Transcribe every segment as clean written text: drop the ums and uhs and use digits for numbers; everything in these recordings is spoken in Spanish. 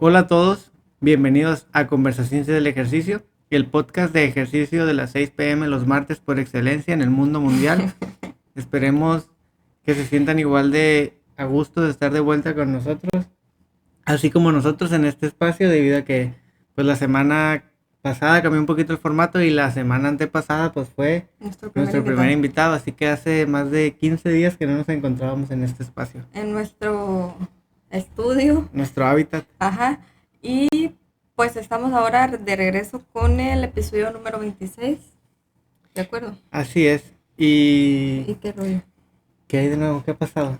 Hola a todos, bienvenidos a Conversaciones del Ejercicio, el podcast de ejercicio de las 6 p.m. los martes por excelencia en el mundo mundial. Esperemos que se sientan igual de a gusto de estar de vuelta con nosotros, así como nosotros en este espacio, debido a que pues la semana pasada cambió un poquito el formato y la semana antepasada pues fue nuestro primer invitado, así que hace más de 15 días que no nos encontrábamos en este espacio. En nuestro estudio. Nuestro hábitat. Ajá. Y pues estamos ahora de regreso con el episodio número 26. ¿De acuerdo? Así es. ¿Y qué rollo? ¿Qué hay de nuevo? ¿Qué ha pasado?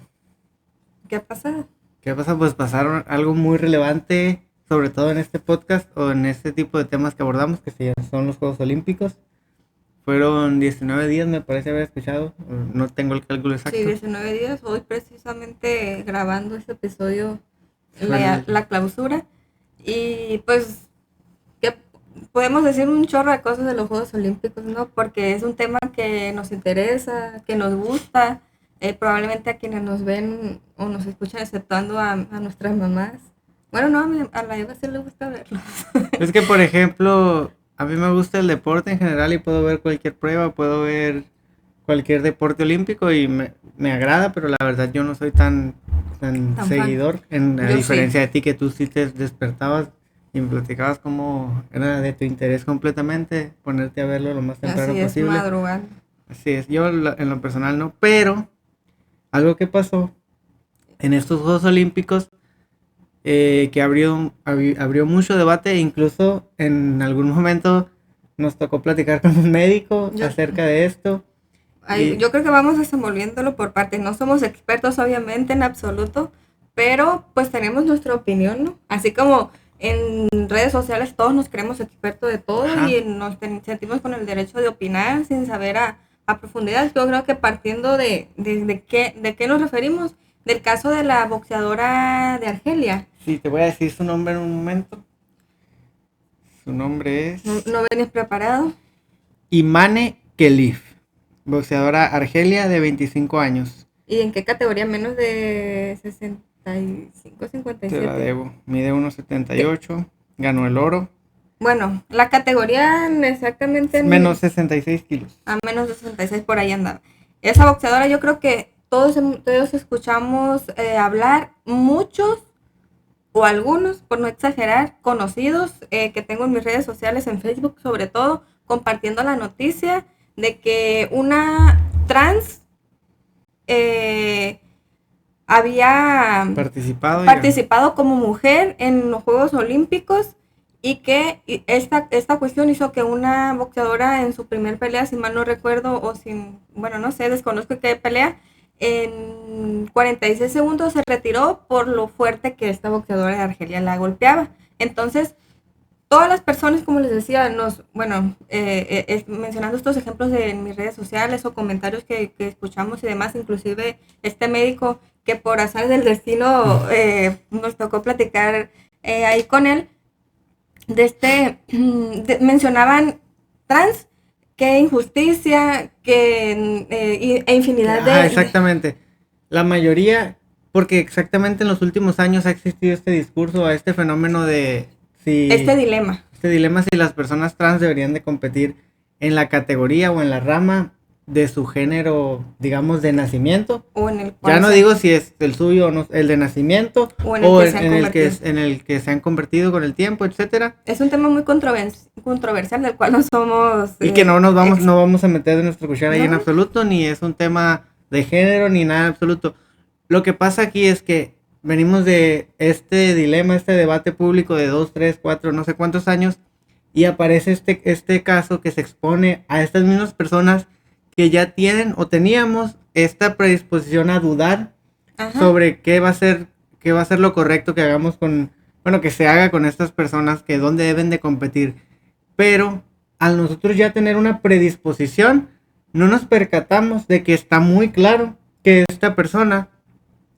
¿Qué ha pasado? ¿Qué pasa? Pues pasaron algo muy relevante, sobre todo en este podcast o en este tipo de temas que abordamos, que son los Juegos Olímpicos. Fueron 19 días, me parece haber escuchado. No tengo el cálculo exacto. Sí, 19 días. Hoy precisamente grabando este episodio, la clausura. Y pues, ¿qué podemos decir? Un chorro de cosas de los Juegos Olímpicos, ¿no? Porque es un tema que nos interesa, que nos gusta. Probablemente a quienes nos ven o nos escuchan, exceptuando a nuestras mamás. Bueno, no, a la Eva sí le gusta verlos. Es que, por ejemplo, a mí me gusta el deporte en general y puedo ver cualquier prueba, puedo ver cualquier deporte olímpico y me agrada, pero la verdad yo no soy tan seguidor, a diferencia de ti, que tú sí te despertabas y me platicabas cómo era de tu interés completamente ponerte a verlo lo más temprano posible. Así es, madrugar. Así es, yo en lo personal no, pero algo que pasó en estos Juegos Olímpicos que abrió mucho debate, e incluso en algún momento nos tocó platicar con un médico acerca de esto. Yo creo que vamos desenvolviéndolo por partes. No somos expertos, obviamente, en absoluto, pero pues tenemos nuestra opinión, ¿no? Así como en redes sociales todos nos creemos expertos de todo. Ajá. Y nos sentimos con el derecho de opinar sin saber a profundidad. Yo creo que partiendo de qué nos referimos, del caso de la boxeadora de Argelia. Sí, te voy a decir su nombre en un momento. Su nombre es... ¿No vienes preparado? Imane Khelif, boxeadora argelia de 25 años. ¿Y en qué categoría? ¿Menos de 65, 57? Te la debo. Mide 1.78, ganó el oro. Bueno, la categoría exactamente... Menos 66 kilos. A menos de 66, por ahí andaba. Esa boxeadora, yo creo que todos escuchamos hablar, muchos o algunos, por no exagerar, conocidos que tengo en mis redes sociales, en Facebook sobre todo, compartiendo la noticia de que una trans había participado como mujer en los Juegos Olímpicos y que esta cuestión hizo que una boxeadora en su primer pelea, si mal no recuerdo, no sé, desconozco qué pelea, en 46 segundos se retiró por lo fuerte que esta boxeadora de Argelia la golpeaba. Entonces, todas las personas, como les decía, mencionando estos ejemplos en mis redes sociales o comentarios que escuchamos y demás, inclusive este médico que por azar del destino nos tocó platicar ahí con él, mencionaban trans, qué injusticia, e infinidad de... Exactamente. La mayoría, porque exactamente en los últimos años ha existido este discurso, este fenómeno de... Este dilema si las personas trans deberían de competir en la categoría o en la rama de su género, digamos, de nacimiento. O en el cual ya no digo si es el suyo o no, el de nacimiento, o en el que se han convertido con el tiempo, etcétera. Es un tema muy controversial del cual no somos... y que no vamos a meter de nuestra cuchara ahí en absoluto, ni es un tema de género, ni nada en absoluto. Lo que pasa aquí es que venimos de este dilema, este debate público de 2, 3, 4, no sé cuántos años, y aparece este caso que se expone a estas mismas personas que ya tienen o teníamos esta predisposición a dudar. Ajá. Sobre qué va a ser lo correcto que hagamos que se haga con estas personas, que dónde deben de competir. Pero al nosotros ya tener una predisposición, no nos percatamos de que está muy claro que esta persona,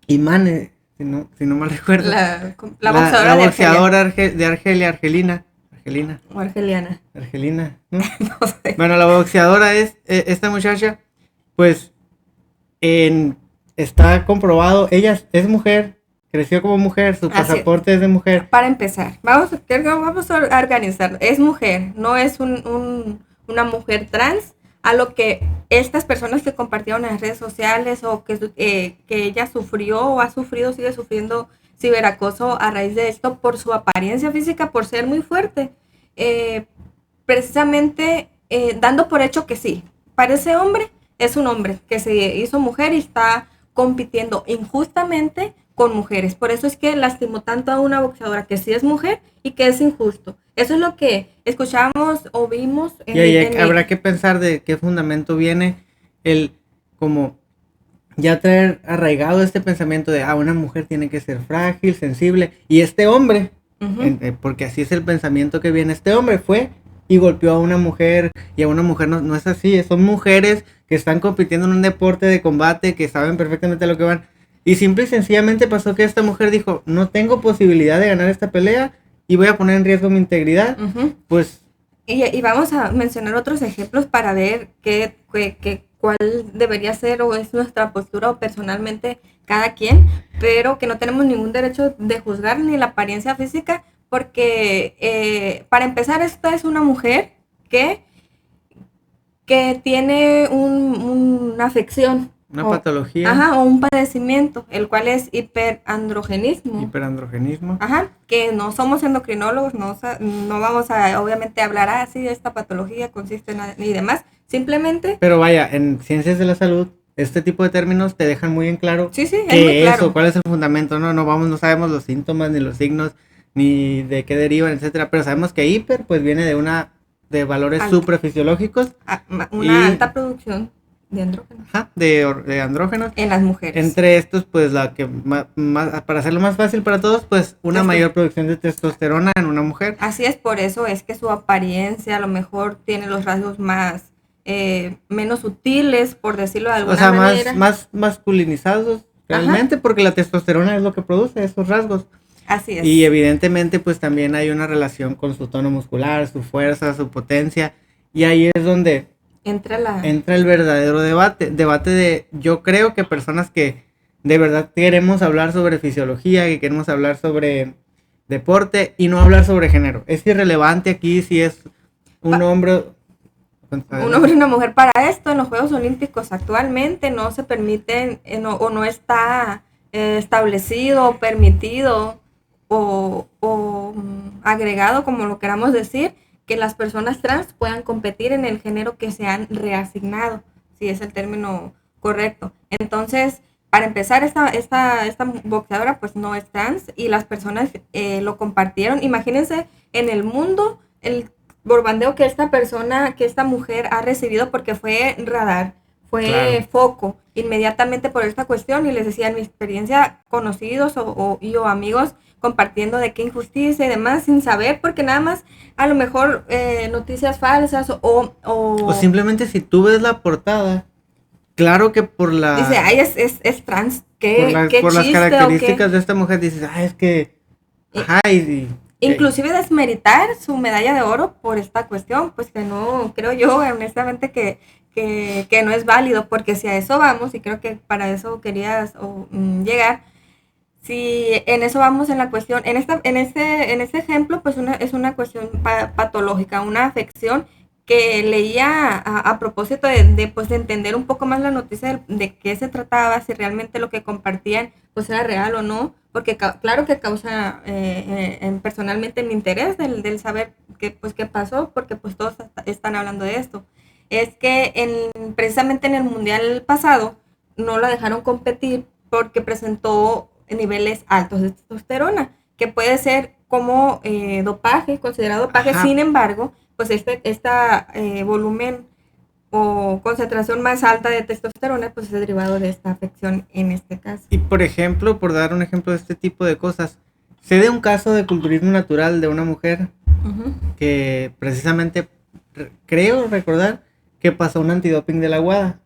Imane, si no mal recuerdo, la boxeadora de Argelia, Argelina. O argeliana. Argelina, ¿no? No sé. Bueno, la boxeadora es esta muchacha, pues está comprobado, ella es mujer, creció como mujer, su pasaporte es de mujer. Para empezar, vamos a organizarlo. Es mujer, no es una mujer trans, a lo que estas personas que compartieron en las redes sociales o que ella sufrió o ha sufrido, sigue sufriendo ciberacoso a raíz de esto por su apariencia física, por ser muy fuerte. Precisamente dando por hecho que sí, parece hombre, es un hombre que se hizo mujer y está compitiendo injustamente con mujeres. Por eso es que lastimó tanto a una boxeadora que sí es mujer y que es injusto. Eso es lo que escuchamos o vimos. Habrá que pensar de qué fundamento viene el como ya traer arraigado este pensamiento de una mujer tiene que ser frágil, sensible, y este hombre, porque así es el pensamiento que viene, este hombre fue y golpeó a una mujer, y a una mujer no es así, son mujeres que están compitiendo en un deporte de combate, que saben perfectamente a lo que van, y simple y sencillamente pasó que esta mujer dijo, no tengo posibilidad de ganar esta pelea, y voy a poner en riesgo mi integridad, pues... Y vamos a mencionar otros ejemplos para ver cuál debería ser o es nuestra postura o personalmente cada quien, pero que no tenemos ningún derecho de juzgar ni la apariencia física, porque para empezar, esta es una mujer que tiene una afección. Una patología. O un padecimiento, el cual es hiperandrogenismo. Hiperandrogenismo. Que no somos endocrinólogos, no vamos a obviamente hablar así de esta patología, consiste en y demás, simplemente... Pero vaya, en ciencias de la salud, este tipo de términos te dejan muy en claro es muy claro. Eso, cuál es el fundamento, no sabemos los síntomas, ni los signos, ni de qué derivan, etcétera, pero sabemos que hiper, pues viene de valores suprafisiológicos. Una alta producción de andrógenos. De andrógenos. En las mujeres. Entre estos, pues la que para hacerlo más fácil para todos, pues una mayor producción de testosterona en una mujer. Así es, por eso es que su apariencia a lo mejor tiene los rasgos más menos sutiles, por decirlo de alguna manera. Más masculinizados realmente, porque la testosterona es lo que produce esos rasgos. Así es. Y evidentemente, pues también hay una relación con su tono muscular, su fuerza, su potencia, y ahí es donde entra el verdadero debate de, yo creo que personas que de verdad queremos hablar sobre fisiología, que queremos hablar sobre deporte y no hablar sobre género. Es irrelevante aquí si es un hombre y una mujer. Para esto en los Juegos Olímpicos actualmente no se permiten o no está establecido, permitido o agregado, como lo queramos decir, que las personas trans puedan competir en el género que se han reasignado, si es el término correcto. Entonces, para empezar, esta boxeadora pues no es trans y las personas lo compartieron. Imagínense en el mundo el borbandeo que esta mujer ha recibido, porque fue radar, fue foco inmediatamente por esta cuestión, y les decía en mi experiencia conocidos o amigos compartiendo de qué injusticia y demás sin saber, porque nada más a lo mejor noticias falsas o simplemente si tú ves la portada, claro que por la... Dice, es trans, por las características de esta mujer, dices, es que... Inclusive desmeritar su medalla de oro por esta cuestión, pues que no, creo yo honestamente que no es válido, porque si a eso vamos, y creo que para eso querías llegar, si en eso vamos en la cuestión, en este ejemplo, pues es una cuestión patológica, una afección que leía a propósito de entender un poco más la noticia de qué se trataba, si realmente lo que compartían pues era real o no, porque claro que causa personalmente mi interés del saber qué pasó, porque pues todos están hablando de esto. Es que precisamente en el mundial pasado no la dejaron competir porque presentó niveles altos de testosterona, que puede ser como dopaje, considerado dopaje. Sin embargo, pues este volumen o concentración más alta de testosterona pues es derivado de esta afección en este caso. Y por ejemplo, por dar un ejemplo de este tipo de cosas, se da un caso de culturismo natural de una mujer que precisamente creo recordar que pasó un antidoping de la WADA,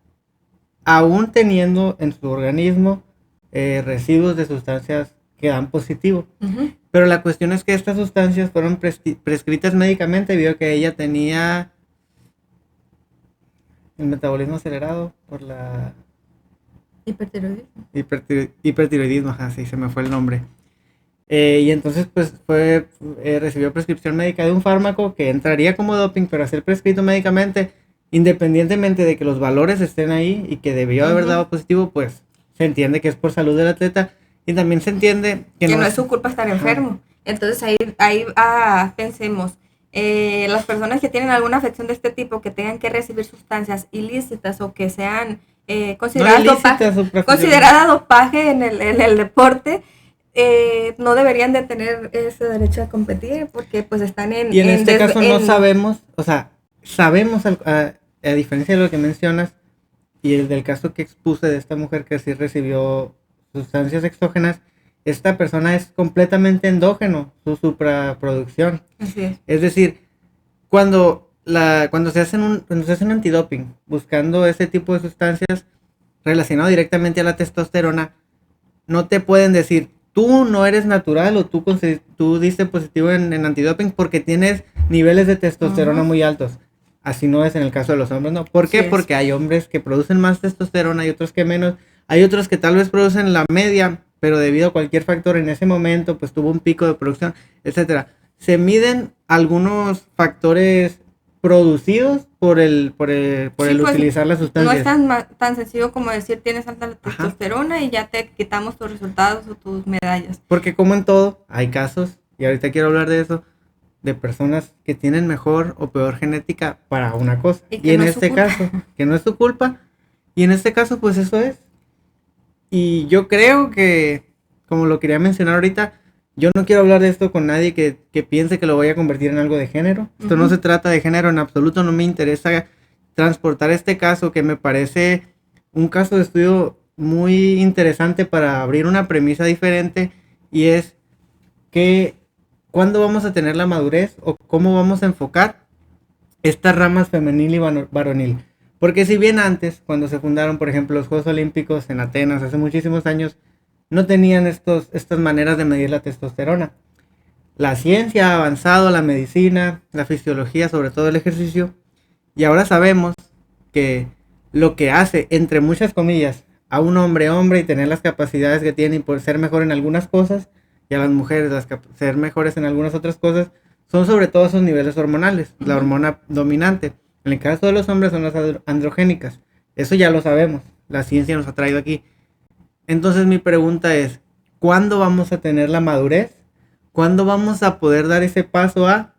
aún teniendo en su organismo residuos de sustancias que dan positivo. Pero la cuestión es que estas sustancias fueron prescritas médicamente debido a que ella tenía el metabolismo acelerado por la Hipertiroidismo, ajá, sí, se me fue el nombre. Y entonces pues recibió prescripción médica de un fármaco que entraría como doping, pero a ser prescrito médicamente, independientemente de que los valores estén ahí y que debió haber dado positivo, pues se entiende que es por salud del atleta y también se entiende que no es su culpa estar enfermo. Entonces ahí pensemos, las personas que tienen alguna afección de este tipo, que tengan que recibir sustancias ilícitas o que sean consideradas dopaje en el deporte, no deberían de tener ese derecho a competir porque pues están en... Y en este caso no sabemos, o sea, sabemos a diferencia de lo que mencionas y el del caso que expuse de esta mujer que sí recibió sustancias exógenas, esta persona es completamente endógeno, su supraproducción. Así es. Es decir, cuando se hace un antidoping buscando ese tipo de sustancias relacionado directamente a la testosterona, no te pueden decir, tú no eres natural o tú diste positivo en antidoping porque tienes niveles de testosterona muy altos. Así no es en el caso de los hombres, ¿no? ¿Por qué? Porque hay hombres que producen más testosterona y otros que menos. Hay otros que tal vez producen la media, pero debido a cualquier factor en ese momento, pues tuvo un pico de producción, etcétera. Se miden algunos factores producidos por el utilizar las sustancias. No es tan sencillo como decir tienes alta testosterona y ya te quitamos tus resultados o tus medallas. Porque como en todo, hay casos, y ahorita quiero hablar de eso, de personas que tienen mejor o peor genética para una cosa. Y en este caso, que no es su culpa, y en este caso pues eso es. Y yo creo que, como lo quería mencionar ahorita, yo no quiero hablar de esto con nadie que piense que lo voy a convertir en algo de género. Esto no se trata de género en absoluto, no me interesa transportar este caso que me parece un caso de estudio muy interesante para abrir una premisa diferente y es que ¿cuándo vamos a tener la madurez o cómo vamos a enfocar estas ramas femenil y varonil? Porque si bien antes, cuando se fundaron, por ejemplo, los Juegos Olímpicos en Atenas hace muchísimos años, no tenían estas maneras de medir la testosterona. La ciencia ha avanzado, la medicina, la fisiología, sobre todo el ejercicio, y ahora sabemos que lo que hace, entre muchas comillas, a un hombre y tener las capacidades que tiene y por ser mejor en algunas cosas, y a las mujeres ser mejores en algunas otras cosas, son sobre todo esos niveles hormonales, la hormona dominante. En el caso de los hombres son las androgénicas. Eso ya lo sabemos, la ciencia nos ha traído aquí. Entonces mi pregunta es, ¿cuándo vamos a tener la madurez? ¿Cuándo vamos a poder dar ese paso a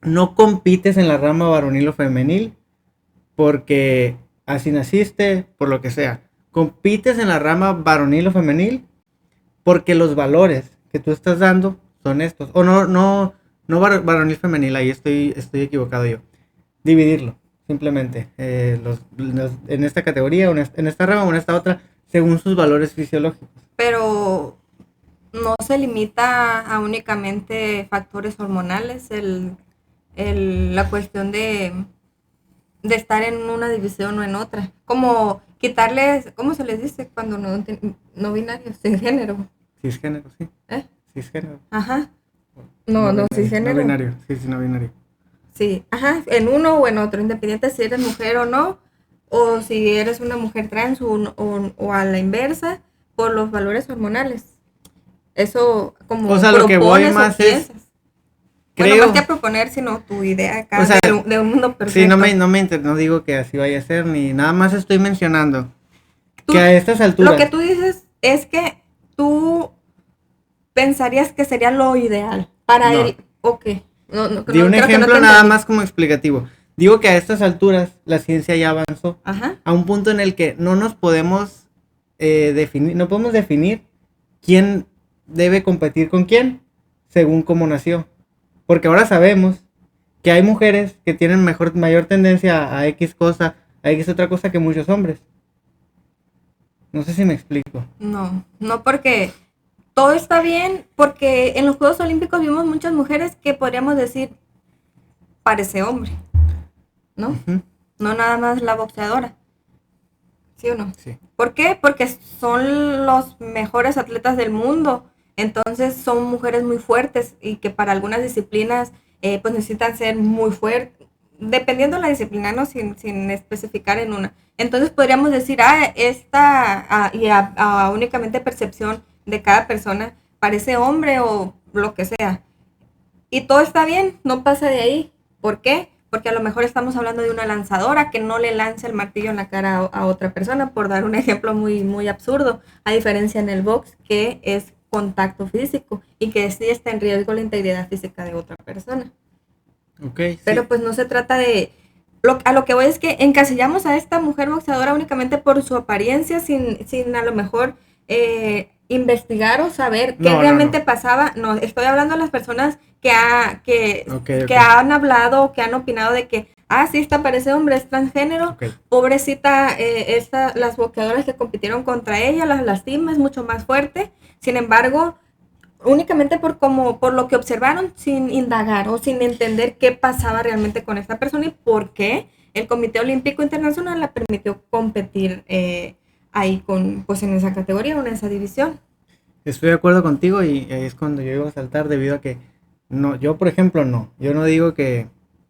no compites en la rama varonil o femenil? Porque así naciste, por lo que sea. Compites en la rama varonil o femenil porque los valores que tú estás dando son estos. O no varonil femenil, ahí estoy equivocado yo. Dividirlo, simplemente. En esta categoría, en esta rama o en esta otra, según sus valores fisiológicos. Pero no se limita a únicamente factores hormonales, la cuestión de estar en una división o en otra. Como quitarles, ¿cómo se les dice cuando no binarios, sin género? Cisgénero, sí. Cisgénero. Ajá. No cisgénero. No binario, sí, no binario. Sí, ajá, en uno o en otro, independiente si eres mujer o no, o si eres una mujer trans o a la inversa, por los valores hormonales. Eso como o sea, lo que voy más es... Creo, bueno, más que proponer, sino tu idea acá, o sea, de un mundo perfecto. Sí, no digo que así vaya a ser, ni nada más estoy mencionando que a estas alturas... Lo que tú dices es que tú pensarías que sería lo ideal para él, ¿o qué? Di un ejemplo nada más como explicativo. Digo que a estas alturas la ciencia ya avanzó a un punto en el que no nos podemos definir quién debe competir con quién según cómo nació. Porque ahora sabemos que hay mujeres que tienen mayor tendencia a X cosa, a X otra cosa que muchos hombres. No sé si me explico. No porque todo está bien, porque en los Juegos Olímpicos vimos muchas mujeres que podríamos decir parece hombre, ¿no? No nada más la boxeadora. ¿Sí o no? Sí. ¿Por qué? Porque son los mejores atletas del mundo. Entonces son mujeres muy fuertes y que para algunas disciplinas pues necesitan ser muy fuertes, dependiendo de la disciplina, ¿no? Sin especificar en una. Entonces podríamos decir, únicamente percepción de cada persona parece hombre o lo que sea. Y todo está bien, no pasa de ahí. ¿Por qué? Porque a lo mejor estamos hablando de una lanzadora que no le lanza el martillo en la cara a otra persona, por dar un ejemplo muy, muy absurdo, a diferencia en el box, que es contacto físico y que sí está en riesgo la integridad física de otra persona. Okay, pero sí. Pues no se trata de... a lo que voy es que encasillamos a esta mujer boxeadora únicamente por su apariencia, sin a lo mejor investigar o saber qué realmente pasaba. No, estoy hablando de las personas que han hablado o que han opinado de que, sí, esta parece hombre, es transgénero, pobrecita, las boxeadoras que compitieron contra ella, las lastima, es mucho más fuerte. Sin embargo, únicamente por lo que observaron, sin indagar o sin entender qué pasaba realmente con esta persona y por qué el Comité Olímpico Internacional la permitió competir ahí pues en esa categoría o en esa división. Estoy de acuerdo contigo y es cuando yo iba a saltar debido a que no, yo por ejemplo yo no digo que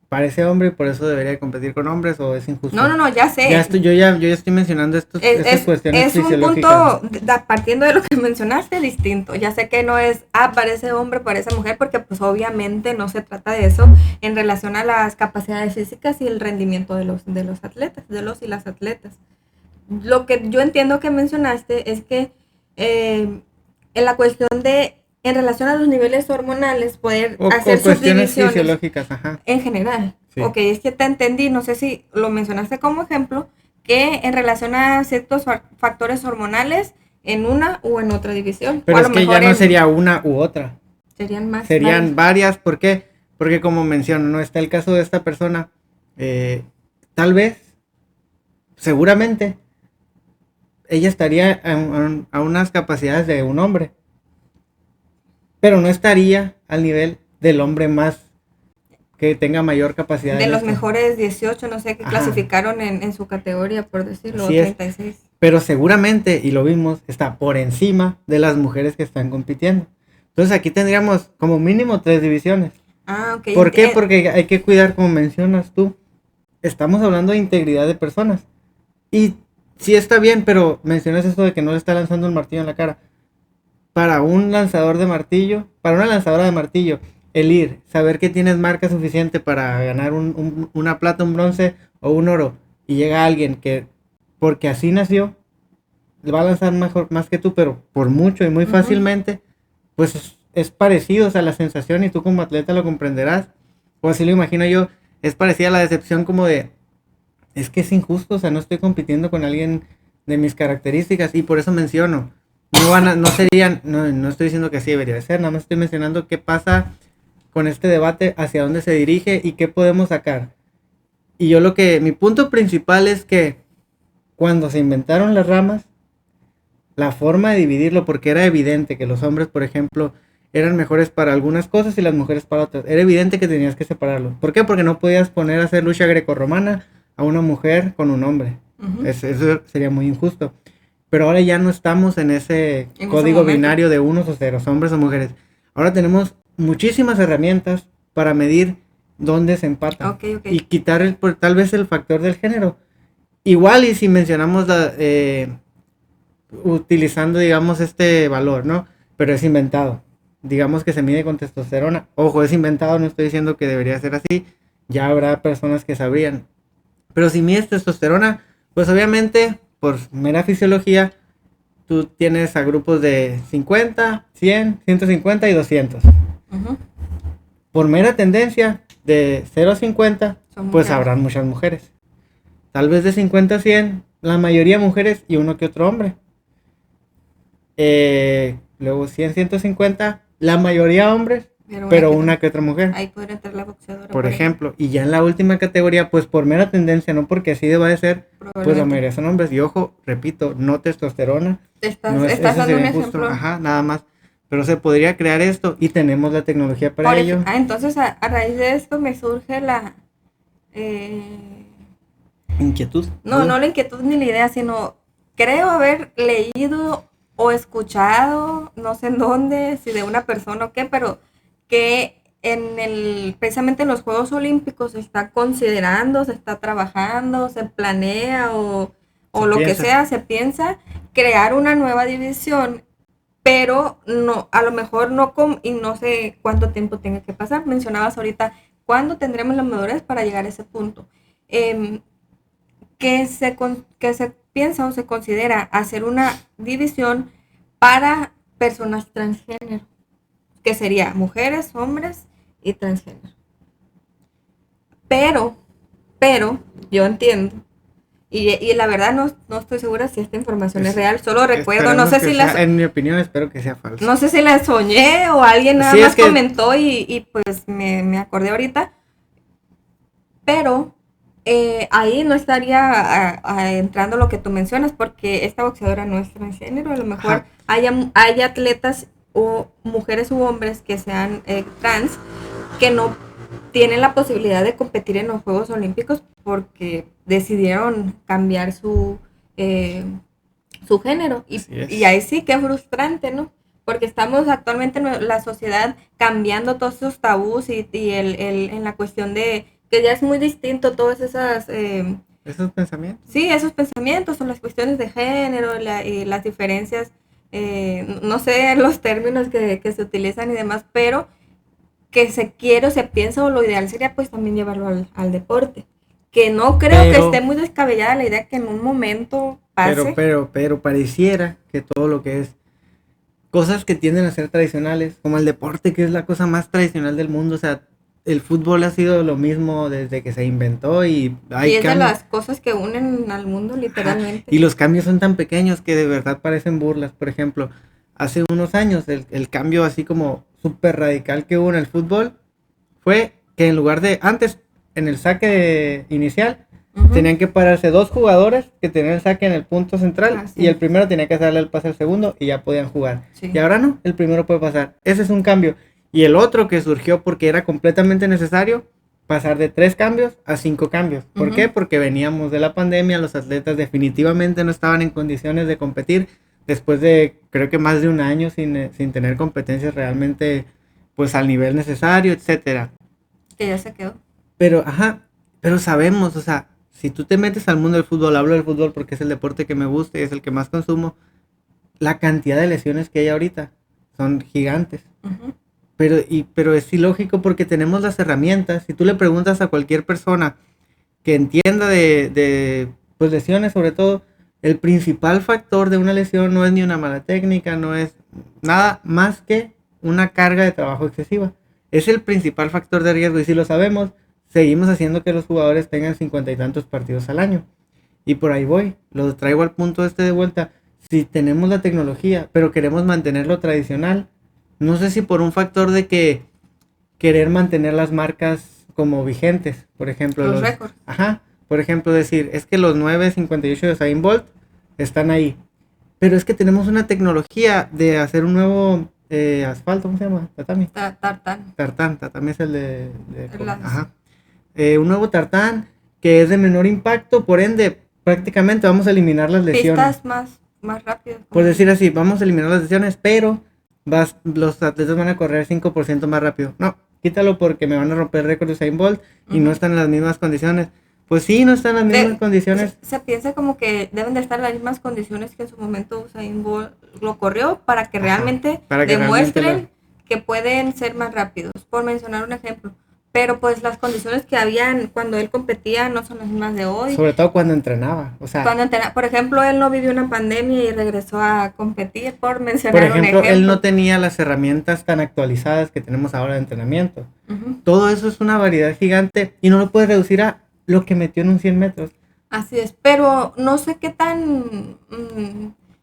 parece hombre y por eso debería competir con hombres o es injusto. No, ya sé. Yo ya estoy mencionando estas cuestiones fisiológicas. Es un punto, partiendo de lo que mencionaste, distinto. Ya sé que no es, parece hombre, parece mujer, porque pues obviamente no se trata de eso en relación a las capacidades físicas y el rendimiento de los atletas, de los y las atletas. Lo que yo entiendo que mencionaste es que en la cuestión de, en relación a los niveles hormonales, poder hacer cuestiones fisiológicas, en general. Sí. Ok, es que te entendí, no sé si lo mencionaste como ejemplo, que en relación a ciertos factores hormonales en una o en otra división. Pero es que ya no sería una u otra. Serían varias. ¿Por qué? Porque como menciono, no está el caso de esta persona. Tal vez, seguramente, ella estaría a unas capacidades de un hombre, pero no estaría al nivel del hombre más que tenga mayor capacidad. De los mejores 18, no sé, que clasificaron en su categoría, por decirlo, sí 36. Pero seguramente, y lo vimos, está por encima de las mujeres que están compitiendo. Entonces aquí tendríamos como mínimo 3 divisiones. Ok. ¿Por qué? Porque hay que cuidar, como mencionas tú, estamos hablando de integridad de personas. Y sí está bien, pero mencionas esto de que no le está lanzando el martillo en la cara. Para un lanzador de martillo, para una lanzadora de martillo, el saber que tienes marca suficiente para ganar una plata, un bronce o un oro, y llega alguien que, porque así nació, le va a lanzar más que tú, pero por mucho y muy fácilmente, pues es parecido, o sea, la sensación, y tú como atleta lo comprenderás, o así lo imagino yo, es parecida a la decepción como de, es que es injusto, o sea, no estoy compitiendo con alguien de mis características, y por eso menciono, no estoy diciendo que así debería de ser, nada más estoy mencionando qué pasa con este debate, hacia dónde se dirige y qué podemos sacar. Y mi punto principal es que cuando se inventaron las ramas, la forma de dividirlo, porque era evidente que los hombres, por ejemplo, eran mejores para algunas cosas y las mujeres para otras. Era evidente que tenías que separarlo. ¿Por qué? Porque no podías poner a hacer lucha grecorromana a una mujer con un hombre. Eso sería muy injusto. Pero ahora ya no estamos en ese código binario de unos o ceros, hombres o mujeres. Ahora tenemos muchísimas herramientas para medir dónde se empatan. Y quitar tal vez el factor del género. Igual y si mencionamos utilizando, digamos, este valor, ¿no? Pero es inventado. Digamos que se mide con testosterona. Ojo, es inventado, no estoy diciendo que debería ser así. Ya habrá personas que sabrían. Pero si mides testosterona, pues obviamente, por mera fisiología, tú tienes a grupos de 50, 100, 150 y 200. Por mera tendencia, de 0 a 50, pues habrán muchas mujeres. Tal vez de 50 a 100, la mayoría mujeres y uno que otro hombre. Luego 100, 150, la mayoría hombres, pero una que otra mujer. Ahí podría entrar la boxeadora. Por ejemplo, y ya en la última categoría, pues por mera tendencia, no porque así deba de ser, pues la mayoría son hombres. Y ojo, repito, no testosterona. Estás dando un ejemplo. Nada más. Pero se podría crear esto y tenemos la tecnología para ello. Entonces a raíz de esto me surge la... ¿Inquietud? No la inquietud ni la idea, sino creo haber leído o escuchado, no sé en dónde, si de una persona o qué, pero que precisamente en los Juegos Olímpicos se está considerando, se está trabajando, se planea o lo que sea, se piensa crear una nueva división, pero no, a lo mejor no y no sé cuánto tiempo tenga que pasar. Mencionabas ahorita, ¿cuándo tendremos la madurez para llegar a ese punto? Que se piensa o se considera hacer una división para personas transgénero, que sería mujeres, hombres y transgénero. Pero, yo entiendo, y la verdad no estoy segura si esta información es real, solo recuerdo, no sé si en mi opinión espero que sea falso. No sé si la soñé o alguien nada más comentó y pues me acordé ahorita, pero ahí no estaría entrando lo que tú mencionas, porque esta boxeadora no es transgénero, a lo mejor hay atletas o mujeres u hombres que sean trans que no tienen la posibilidad de competir en los Juegos Olímpicos porque decidieron cambiar su género. Y ahí sí que es frustrante, ¿no? Porque estamos actualmente en la sociedad cambiando todos esos tabús y en la cuestión de que ya es muy distinto todas esas... ¿esos pensamientos? Sí, esos pensamientos son las cuestiones de género y las diferencias, no sé los términos que se utilizan y demás, pero que se quiere o se piensa o lo ideal sería pues también llevarlo al deporte. Que no creo que esté muy descabellada la idea que en un momento pase. Pero pareciera que todo lo que es cosas que tienden a ser tradicionales, como el deporte, que es la cosa más tradicional del mundo, o sea, el fútbol ha sido lo mismo desde que se inventó y es de las cosas que unen al mundo literalmente. Y los cambios son tan pequeños que de verdad parecen burlas. Por ejemplo, hace unos años el cambio así como súper radical que hubo en el fútbol fue que en lugar de antes en el saque inicial tenían que pararse 2 jugadores que tenían el saque en el punto central y el primero tenía que darle el pase al segundo y ya podían jugar. Y ahora no, el primero puede pasar. Ese es un cambio. Y el otro que surgió porque era completamente necesario pasar de 3 cambios a 5 cambios. ¿Por qué? Porque veníamos de la pandemia, los atletas definitivamente no estaban en condiciones de competir después de creo que más de un año sin tener competencias realmente pues al nivel necesario, etcétera. Que ya se quedó. Pero sabemos, o sea, si tú te metes al mundo del fútbol, hablo del fútbol porque es el deporte que me gusta y es el que más consumo, la cantidad de lesiones que hay ahorita son gigantes. Pero es ilógico porque tenemos las herramientas. Si tú le preguntas a cualquier persona que entienda de pues lesiones sobre todo, el principal factor de una lesión no es ni una mala técnica, no es nada más que una carga de trabajo excesiva. Es el principal factor de riesgo y si lo sabemos, seguimos haciendo que los jugadores tengan 50 y tantos partidos al año. Y por ahí voy, lo traigo al punto de vuelta. Si tenemos la tecnología, pero queremos mantenerlo tradicional, no sé si por un factor de que querer mantener las marcas como vigentes, por ejemplo. Los récords. Por ejemplo, decir, es que los 9.58 de Usain Bolt están ahí. Pero es que tenemos una tecnología de hacer un nuevo asfalto, ¿cómo se llama? Tatami. Tartán. Tatami es el de un nuevo tartán que es de menor impacto, por ende, prácticamente vamos a eliminar las lesiones. Pistas más rápido. Por decir así, vamos a eliminar las lesiones, pero los atletas van a correr 5% más rápido. No, quítalo porque me van a romper el récord de Usain Bolt y no están en las mismas condiciones. Pues sí, no están en las mismas condiciones. Se piensa como que deben de estar en las mismas condiciones que en su momento Usain Bolt lo corrió para que realmente demuestren que pueden ser más rápidos, por mencionar un ejemplo. Pero pues las condiciones que habían cuando él competía no son las mismas de hoy. Sobre todo cuando entrenaba. Por ejemplo, él no vivió una pandemia y regresó a competir, por mencionar un ejemplo. Él no tenía las herramientas tan actualizadas que tenemos ahora de entrenamiento. Todo eso es una variedad gigante y no lo puedes reducir a lo que metió en un 100 metros. Así es, pero no sé qué tan...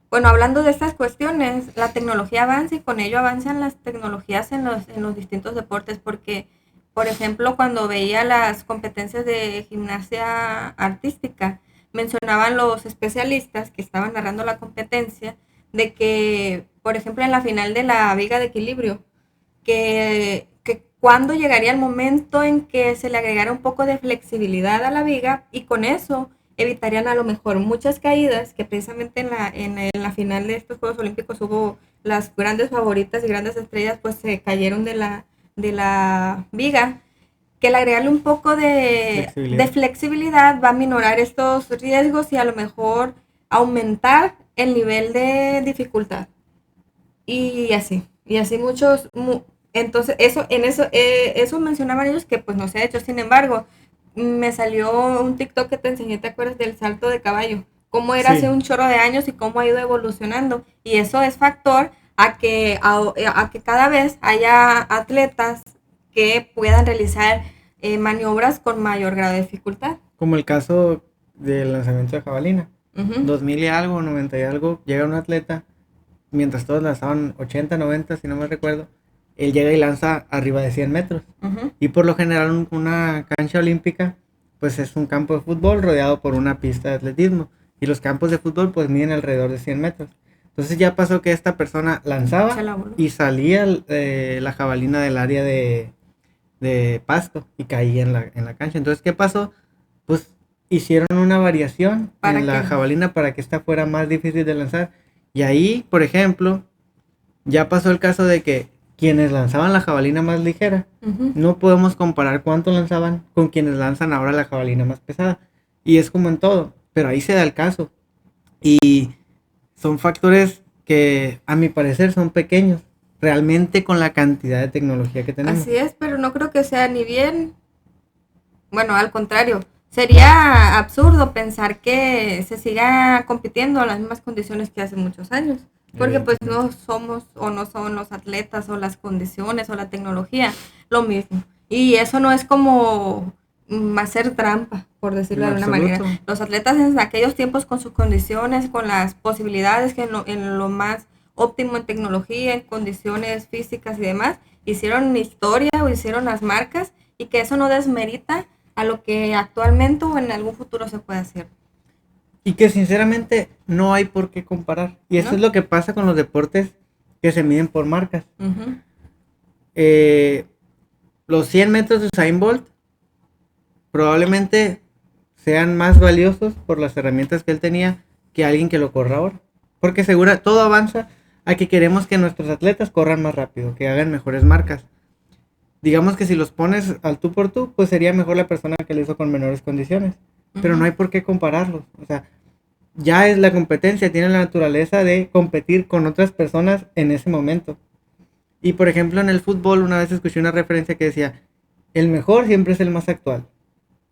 bueno, hablando de estas cuestiones, la tecnología avanza y con ello avanzan las tecnologías en los distintos deportes porque... Por ejemplo, cuando veía las competencias de gimnasia artística, mencionaban los especialistas que estaban narrando la competencia de que, por ejemplo, en la final de la viga de equilibrio, que cuando llegaría el momento en que se le agregara un poco de flexibilidad a la viga y con eso evitarían a lo mejor muchas caídas, que precisamente en la final de estos Juegos Olímpicos hubo las grandes favoritas y grandes estrellas, pues se cayeron de la viga, que al agregarle un poco de flexibilidad va a minorar estos riesgos y a lo mejor aumentar el nivel de dificultad. Y así muchos, entonces eso mencionaban ellos que pues no se ha hecho. Sin embargo, me salió un TikTok que te enseñé, ¿te acuerdas del salto de caballo? Cómo era hace un chorro de años y cómo ha ido evolucionando. Y eso es factor a que cada vez haya atletas que puedan realizar maniobras con mayor grado de dificultad. Como el caso del lanzamiento de jabalina. 2000 y algo, 90 y algo, llega un atleta, mientras todos lanzaban 80, 90, si no me recuerdo, él llega y lanza arriba de 100 metros. Y por lo general una cancha olímpica, pues es un campo de fútbol rodeado por una pista de atletismo. Y los campos de fútbol pues miden alrededor de 100 metros. Entonces ya pasó que esta persona lanzaba y salía la jabalina del área de pasto y caía en la cancha. Entonces, ¿qué pasó? Pues hicieron una variación en la jabalina para que esta fuera más difícil de lanzar. Y ahí, por ejemplo, ya pasó el caso de que quienes lanzaban la jabalina más ligera, no podemos comparar cuánto lanzaban con quienes lanzan ahora la jabalina más pesada. Y es como en todo, pero ahí se da el caso. Y son factores que, a mi parecer, son pequeños, realmente con la cantidad de tecnología que tenemos. Así es, pero no creo que sea ni bien, bueno, al contrario, sería absurdo pensar que se siga compitiendo en las mismas condiciones que hace muchos años, porque pues no somos o no son los atletas o las condiciones o la tecnología lo mismo, y eso no es como hacer trampa, por decirlo de alguna manera. Los atletas en aquellos tiempos, con sus condiciones, con las posibilidades que en lo más óptimo en tecnología, en condiciones físicas y demás, hicieron historia o hicieron las marcas, y que eso no desmerita a lo que actualmente o en algún futuro se puede hacer. Y que sinceramente no hay por qué comparar. Y eso es lo que pasa con los deportes que se miden por marcas. Los 100 metros de Usain Bolt probablemente sean más valiosos por las herramientas que él tenía que alguien que lo corra ahora. Porque todo avanza a que queremos que nuestros atletas corran más rápido, que hagan mejores marcas. Digamos que si los pones al tú por tú, pues sería mejor la persona que lo hizo con menores condiciones. Pero no hay por qué compararlos. O sea, ya es la competencia, tiene la naturaleza de competir con otras personas en ese momento. Y por ejemplo, en el fútbol una vez escuché una referencia que decía, el mejor siempre es el más actual.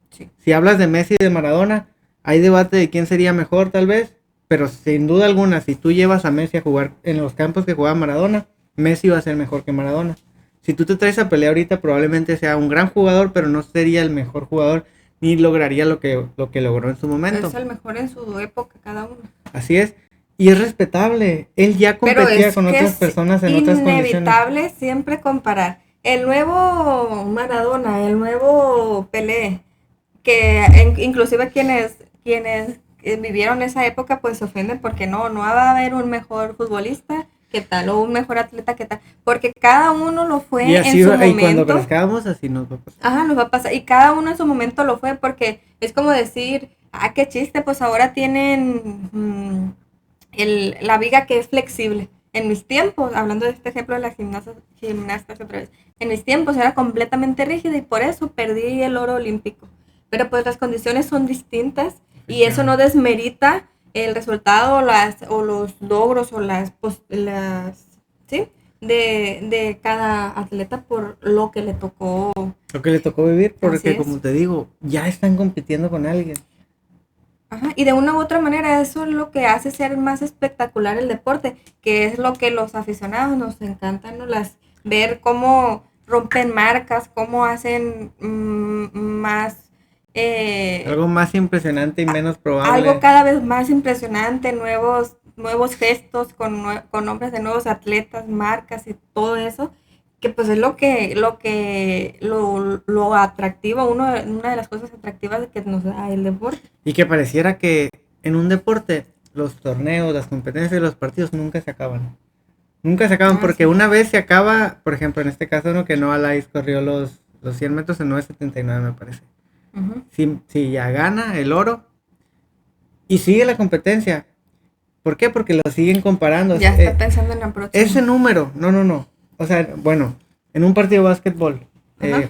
Sí. Si hablas de Messi y de Maradona, hay debate de quién sería mejor tal vez, pero sin duda alguna, si tú llevas a Messi a jugar en los campos que jugaba Maradona, Messi va a ser mejor que Maradona. Si tú te traes a pelear ahorita, probablemente sea un gran jugador, pero no sería el mejor jugador, ni lograría lo que logró en su momento. Es el mejor en su época cada uno. Así es. Y es respetable. Él ya competía con otras personas en otras condiciones. Es inevitable siempre comparar. El nuevo Maradona, el nuevo Pelé, que inclusive quienes vivieron esa época pues se ofenden porque no va a haber un mejor futbolista que tal o un mejor atleta que tal, porque cada uno lo fue y así, en su momento. Y cuando crezcamos así nos va a pasar. Ajá, nos va a pasar. Y cada uno en su momento lo fue, porque es como decir, qué chiste, pues ahora tienen la viga que es flexible. En mis tiempos, hablando de este ejemplo de las gimnastas otra vez, en mis tiempos era completamente rígida y por eso perdí el oro olímpico. Pero pues las condiciones son distintas y eso no desmerita el resultado o los logros o de cada atleta por lo que le tocó. Lo que le tocó vivir, porque como te digo, ya están compitiendo con alguien. Ajá, y de una u otra manera eso es lo que hace ser más espectacular el deporte, que es lo que los aficionados nos encantan, ¿no? Ver cómo rompen marcas, cómo hacen más... algo más impresionante y menos probable. Algo cada vez más impresionante, nuevos gestos con nombres de nuevos atletas, marcas y todo eso, que pues es lo atractivo, una de las cosas atractivas que nos da el deporte. Y que pareciera que en un deporte los torneos, las competencias, los partidos nunca se acaban. Nunca se acaban porque sí. Una vez se acaba, por ejemplo, en este caso, que Noah Lyles corrió los 100 metros en 9.79 me parece. Si ya gana el oro y sigue la competencia. ¿Por qué? Porque lo siguen comparando. Ya está pensando en la próxima. Ese número, no. O sea, bueno, en un partido de básquetbol,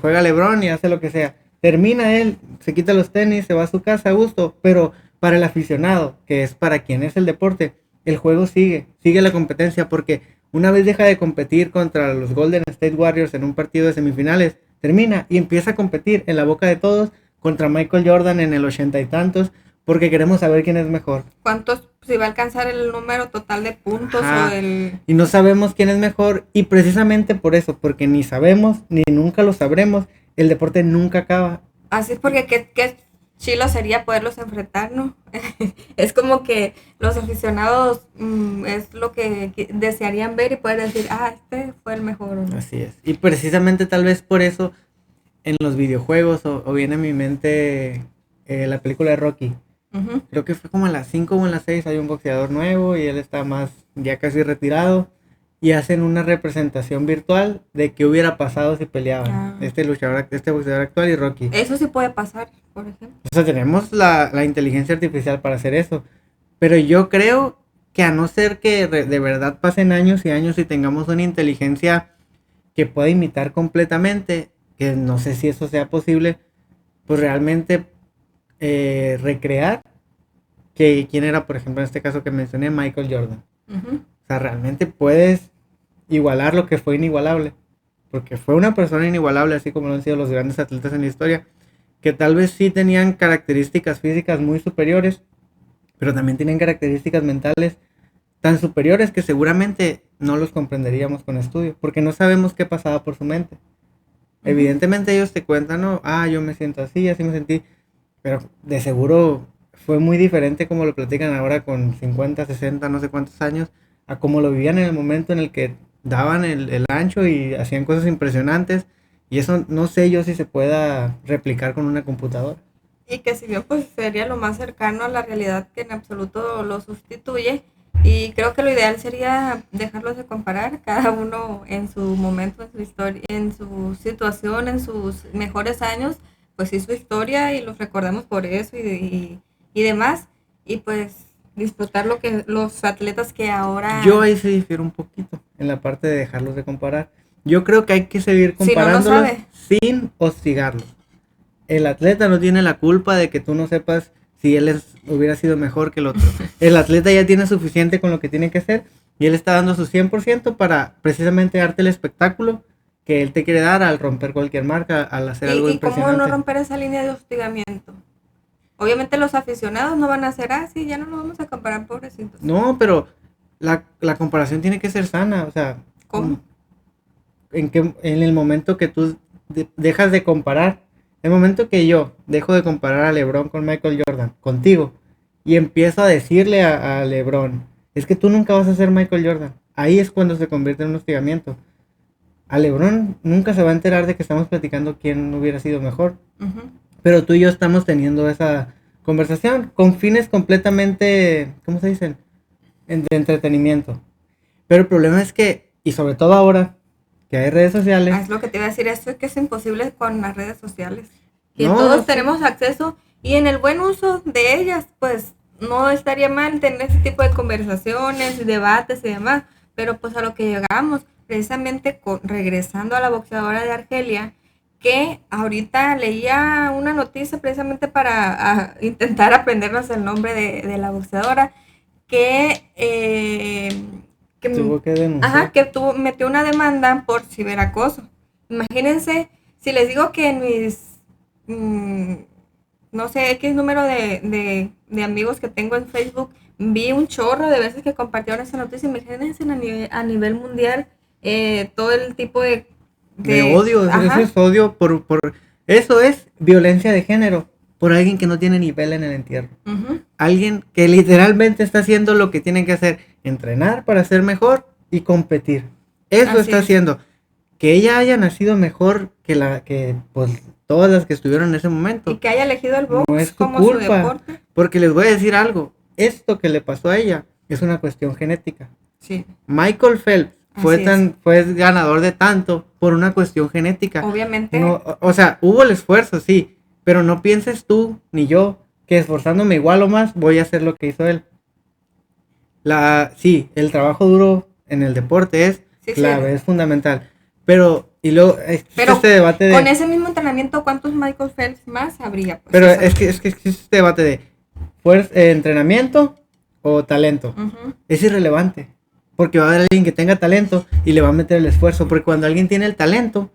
juega LeBron y hace lo que sea. Termina él, se quita los tenis, se va a su casa a gusto, pero para el aficionado, que es para quien es el deporte, el juego sigue la competencia, porque una vez deja de competir contra los Golden State Warriors en un partido de semifinales, termina y empieza a competir en la boca de todos contra Michael Jordan en el 80 y tantos, porque queremos saber quién es mejor. ¿Cuántos, si va a alcanzar el número total de puntos Y no sabemos quién es mejor, y precisamente por eso, porque ni sabemos, ni nunca lo sabremos, el deporte nunca acaba. Así es, porque qué chilo sería poderlos enfrentar, ¿no? Es como que los aficionados es lo que desearían ver y poder decir, este fue el mejor, ¿no? Así es, y precisamente tal vez por eso en los videojuegos o viene a mi mente la película de Rocky. Uh-huh. Creo que fue como en las 5 o en las 6 hay un boxeador nuevo y él está más ya casi retirado y hacen una representación virtual de qué hubiera pasado si peleaban este boxeador actual y Rocky. Eso sí puede pasar, por ejemplo. O sea, tenemos la inteligencia artificial para hacer eso, pero yo creo que a no ser que de verdad pasen años y años y tengamos una inteligencia que pueda imitar completamente, que no sé si eso sea posible, pues realmente recrear quién era, por ejemplo, en este caso que mencioné, Michael Jordan. Uh-huh. O sea, realmente puedes igualar lo que fue inigualable, porque fue una persona inigualable, así como lo han sido los grandes atletas en la historia, que tal vez sí tenían características físicas muy superiores, pero también tienen características mentales tan superiores que seguramente no los comprenderíamos con estudio, porque no sabemos qué pasaba por su mente. Uh-huh. Evidentemente ellos te cuentan, ¿no? Yo me siento así me sentí, pero de seguro fue muy diferente como lo platican ahora con 50, 60, no sé cuántos años, a como lo vivían en el momento en el que daban el ancho y hacían cosas impresionantes, y eso no sé yo si se pueda replicar con una computadora. Y que si bien pues sería lo más cercano a la realidad, que en absoluto lo sustituye, y creo que lo ideal sería dejarlos de comparar, cada uno en su momento, en su historia, en su situación, en sus mejores años, pues sí, su historia, y los recordamos por eso y demás, y pues disfrutar lo que los atletas que ahora... Yo ahí sí difiero un poquito en la parte de dejarlos de comparar. Yo creo que hay que seguir comparándolos sin hostigarlos. El atleta no tiene la culpa de que tú no sepas si él hubiera sido mejor que el otro. El atleta ya tiene suficiente con lo que tiene que hacer y él está dando su 100% para precisamente darte el espectáculo que él te quiere dar al romper cualquier marca, al hacer algo impresionante. ¿Y cómo no romper esa línea de hostigamiento? Obviamente los aficionados no van a hacer así, ya no nos vamos a comparar, pobrecitos. No, pero la comparación tiene que ser sana, o sea... ¿Cómo? En el momento que tú dejas de comparar, el momento que yo dejo de comparar a LeBron con Michael Jordan, contigo, y empiezo a decirle a LeBron, es que tú nunca vas a ser Michael Jordan, ahí es cuando se convierte en un hostigamiento. A LeBron nunca se va a enterar de que estamos platicando quién hubiera sido mejor. Uh-huh. Pero tú y yo estamos teniendo esa conversación con fines completamente, ¿cómo se dicen? De entretenimiento. Pero el problema es que, y sobre todo ahora, que hay redes sociales. Es lo que te iba a decir, esto es que es imposible con las redes sociales. Que todos tenemos acceso, y en el buen uso de ellas, pues no estaría mal tener ese tipo de conversaciones, debates y demás. Pero pues a lo que llegamos, precisamente regresando a la boxeadora de Argelia, que ahorita leía una noticia precisamente para intentar aprendernos el nombre de la boxeadora, que tuvo que denunciar. Metió una demanda por ciberacoso. Imagínense, si les digo que en mis, no sé, X número de amigos que tengo en Facebook, vi un chorro de veces que compartieron esa noticia. Imagínense a nivel mundial, todo el tipo de odio. Eso es odio por eso es violencia de género, por alguien que no tiene nivel en el entierro. Uh-huh. Alguien que literalmente está haciendo lo que tiene que hacer, entrenar para ser mejor y competir. Eso así está haciendo. Que ella haya nacido mejor que pues todas las que estuvieron en ese momento. Y que haya elegido el box no es como culpa, su deporte. Porque les voy a decir algo, esto que le pasó a ella es una cuestión genética. Sí. Michael Phelps fue ganador de tanto por una cuestión genética. Obviamente. No, o sea, hubo el esfuerzo, sí, pero no pienses tú ni yo que esforzándome igual o más voy a hacer lo que hizo él. Sí, el trabajo duro en el deporte es clave, es fundamental, pero Y luego, pero este debate con ese mismo entrenamiento, ¿cuántos Michael Phelps más habría? Pues, pero es que existe este debate de entrenamiento o talento. Es irrelevante. Porque va a haber alguien que tenga talento y le va a meter el esfuerzo. Porque cuando alguien tiene el talento,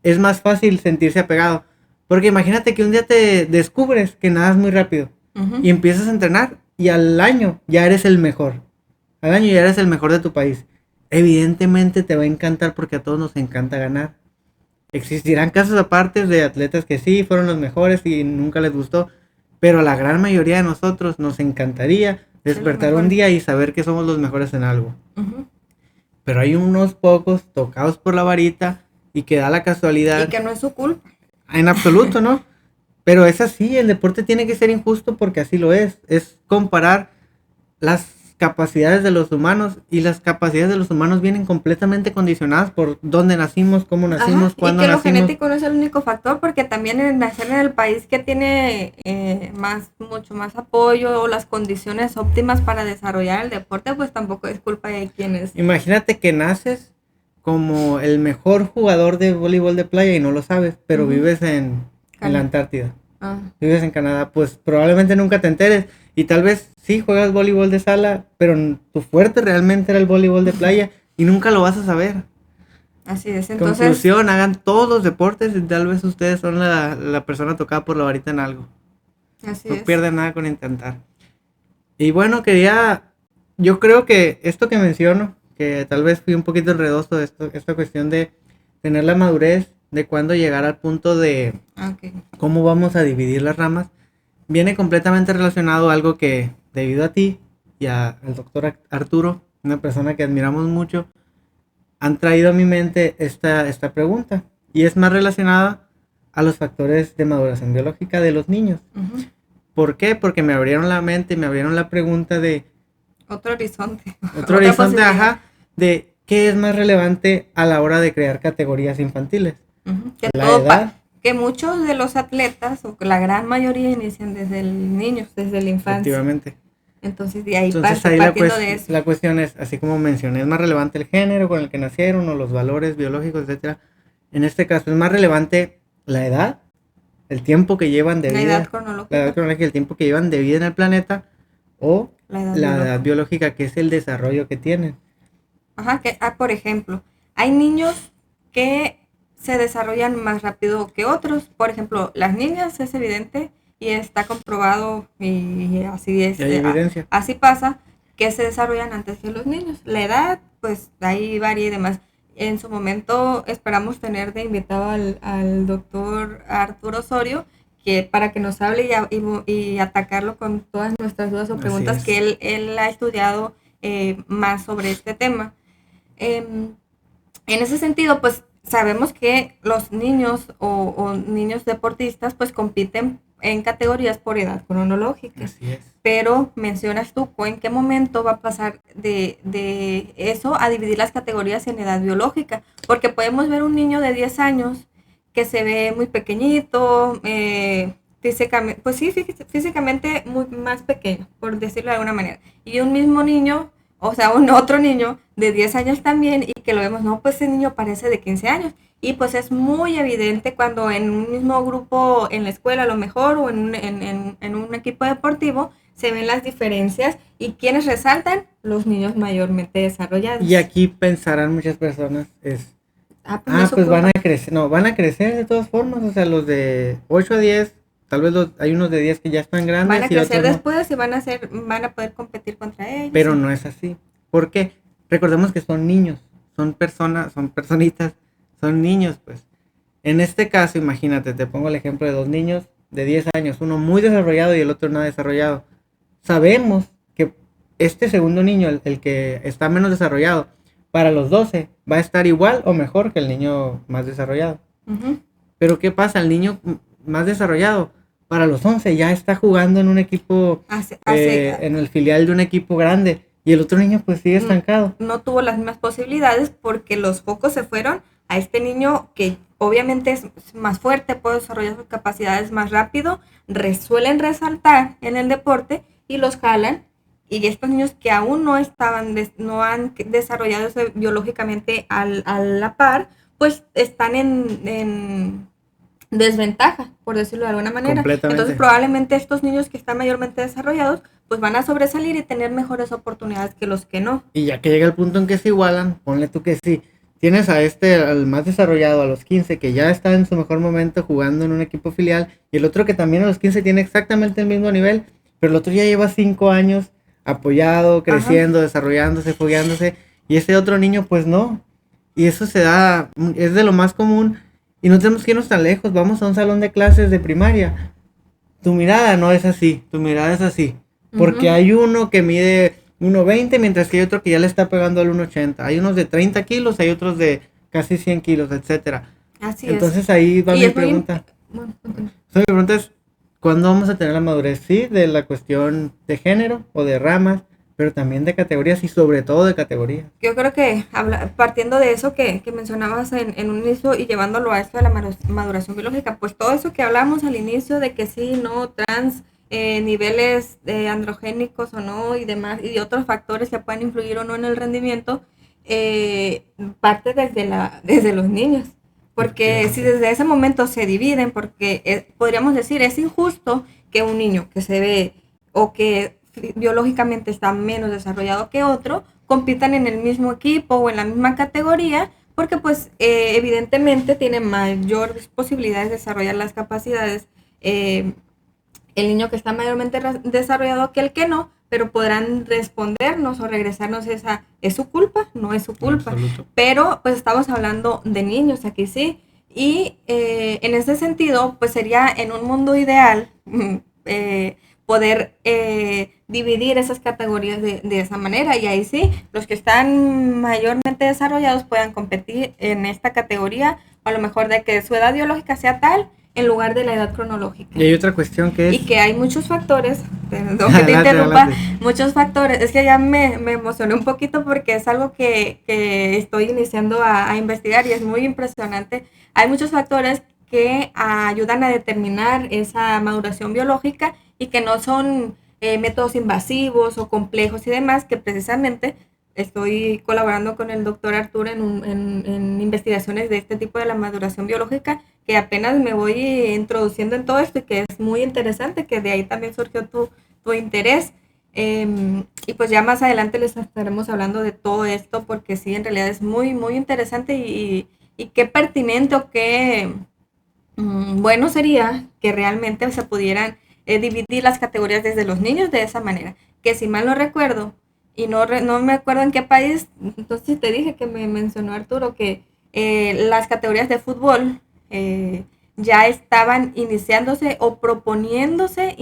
es más fácil sentirse apegado. Porque imagínate que un día te descubres que nadas muy rápido. Y empiezas a entrenar y al año ya eres el mejor. Al año ya eres el mejor de tu país. Evidentemente te va a encantar porque a todos nos encanta ganar. Existirán casos aparte de atletas que sí fueron los mejores y nunca les gustó. Pero a la gran mayoría de nosotros nos encantaría despertar un día y saber que somos los mejores en algo. Pero hay unos pocos tocados por la varita y que da la casualidad. Y que no es su culpa. En absoluto, ¿no? Pero es así, el deporte tiene que ser injusto porque así lo es. Es comparar las capacidades de los humanos y las capacidades de los humanos vienen completamente condicionadas por dónde nacimos, cómo nacimos, cuándo nacimos. Y que lo genético no es el único factor porque también en nacer en el país que tiene mucho más apoyo o las condiciones óptimas para desarrollar el deporte, pues tampoco es culpa de quienes. Imagínate que naces como el mejor jugador de voleibol de playa y no lo sabes, pero vives en la Antártida. Vives en Canadá, pues probablemente nunca te enteres y tal vez sí juegas voleibol de sala, pero tu fuerte realmente era el voleibol de playa y nunca lo vas a saber. Así es, entonces... Conclusión, hagan todos los deportes y tal vez ustedes son la persona tocada por la varita en algo. Así no pierden nada con intentar. Y bueno, yo creo que esto que menciono, que tal vez fui un poquito enredoso de esta cuestión de tener la madurez de cuándo llegar al punto de cómo vamos a dividir las ramas, viene completamente relacionado a algo que debido a ti y al doctor Arturo, una persona que admiramos mucho, han traído a mi mente esta pregunta y es más relacionada a los factores de maduración biológica de los niños. ¿Por qué? Porque me abrieron la mente, me abrieron la pregunta de otro horizonte, de qué es más relevante a la hora de crear categorías infantiles. Que muchos de los atletas, o la gran mayoría, inician desde niños, desde la infancia. Efectivamente. Entonces partiendo de eso. La cuestión es, así como mencioné, es más relevante el género con el que nacieron o los valores biológicos, etcétera. En este caso es más relevante la edad, el tiempo que llevan de vida. La edad cronológica, el tiempo que llevan de vida en el planeta o la edad biológica, que es el desarrollo que tienen. Por ejemplo, hay niños que se desarrollan más rápido que otros. Por ejemplo, las niñas es evidente y está comprobado y así es. Hay evidencia. Así pasa que se desarrollan antes que los niños. La edad, pues ahí varía y demás. En su momento esperamos tener de invitado al doctor Arturo Osorio para que nos hable y atacarlo con todas nuestras dudas o preguntas que él ha estudiado más sobre este tema. En ese sentido, pues sabemos que los niños o niños deportistas pues compiten en categorías por edad cronológica. Así es. Pero mencionas tú, ¿en qué momento va a pasar de eso a dividir las categorías en edad biológica? Porque podemos ver un niño de 10 años que se ve muy pequeñito, físicamente, pues sí, físicamente muy más pequeño, por decirlo de alguna manera. Y un mismo niño, o sea, otro niño de 10 años también, y que lo vemos, no, pues ese niño parece de 15 años. Y pues es muy evidente cuando en un mismo grupo, en la escuela a lo mejor, o en un equipo deportivo, se ven las diferencias. ¿Y quiénes resaltan? Los niños mayormente desarrollados. Y aquí pensarán muchas personas, pues van a crecer. No, van a crecer de todas formas, o sea, los de 8 a 10, tal vez hay unos de 10 que ya están grandes. Van a crecer después y van a poder competir contra ellos. Pero no es así. ¿Por qué? Recordemos que son niños, son personitas, son niños, pues. En este caso, imagínate, te pongo el ejemplo de dos niños de 10 años, uno muy desarrollado y el otro nada desarrollado. Sabemos que este segundo niño, el que está menos desarrollado, para los 12 va a estar igual o mejor que el niño más desarrollado. Pero ¿qué pasa? El niño más desarrollado, para los 11 ya está jugando en un equipo, en el filial de un equipo grande. Y el otro niño pues sigue estancado. No tuvo las mismas posibilidades porque los focos se fueron a este niño que obviamente es más fuerte, puede desarrollar sus capacidades más rápido, suelen resaltar en el deporte y los jalan. Y estos niños que aún no han desarrollado biológicamente a la par, pues están en desventaja, por decirlo de alguna manera. Entonces probablemente estos niños que están mayormente desarrollados, pues van a sobresalir y tener mejores oportunidades que los que no. Y ya que llega el punto en que se igualan, ponle tú que sí, tienes al más desarrollado a los 15, que ya está en su mejor momento jugando en un equipo filial, y el otro que también a los 15 tiene exactamente el mismo nivel, pero el otro ya lleva 5 años apoyado, creciendo, desarrollándose, fogueándose, y ese otro niño pues no. Y eso se da, es de lo más común, y no tenemos que irnos tan lejos. Vamos a un salón de clases de primaria. Tu mirada no es así, tu mirada es así. Porque hay uno que mide 1.20, mientras que hay otro que ya le está pegando al 1.80. Hay unos de 30 kilos, hay otros de casi 100 kilos, etcétera. Así Entonces ahí va mi pregunta. Mi pregunta es, ¿cuándo vamos a tener la madurez? Sí, de la cuestión de género o de ramas, pero también de categorías y sobre todo de categorías. Yo creo que partiendo de eso que mencionabas en un inicio y llevándolo a esto de la maduración biológica, pues todo eso que hablamos al inicio de que sí, no, trans, niveles androgénicos o no y demás, y otros factores que pueden influir o no en el rendimiento, parte desde los niños. Porque si desde ese momento se dividen, porque podríamos decir, es injusto que un niño que se ve o que biológicamente está menos desarrollado que otro, compitan en el mismo equipo o en la misma categoría, porque pues evidentemente tiene mayores posibilidades de desarrollar las capacidades el niño que está mayormente desarrollado que el que no, pero podrán respondernos o regresarnos esa, ¿es su culpa? No es su culpa. Pero pues estamos hablando de niños aquí, sí. Y en ese sentido, pues sería en un mundo ideal poder dividir esas categorías de esa manera, y ahí sí, los que están mayormente desarrollados puedan competir en esta categoría, o a lo mejor de que su edad biológica sea tal, en lugar de la edad cronológica. Y hay otra cuestión que es... Y que hay muchos factores, perdón que te interrumpa, muchos factores, es que ya me emocioné un poquito porque es algo que estoy iniciando a investigar y es muy impresionante. Hay muchos factores que ayudan a determinar esa maduración biológica y que no son métodos invasivos o complejos y demás, que precisamente estoy colaborando con el doctor Arturo en investigaciones de este tipo de la maduración biológica, que apenas me voy introduciendo en todo esto y que es muy interesante, que de ahí también surgió tu interés. Y pues ya más adelante les estaremos hablando de todo esto, porque sí, en realidad es muy, muy interesante y qué pertinente o qué bueno sería que realmente se pudieran dividir las categorías desde los niños de esa manera, que si mal no recuerdo, y no me acuerdo en qué país, entonces te dije que me mencionó Arturo que las categorías de fútbol ya estaban iniciándose o proponiéndose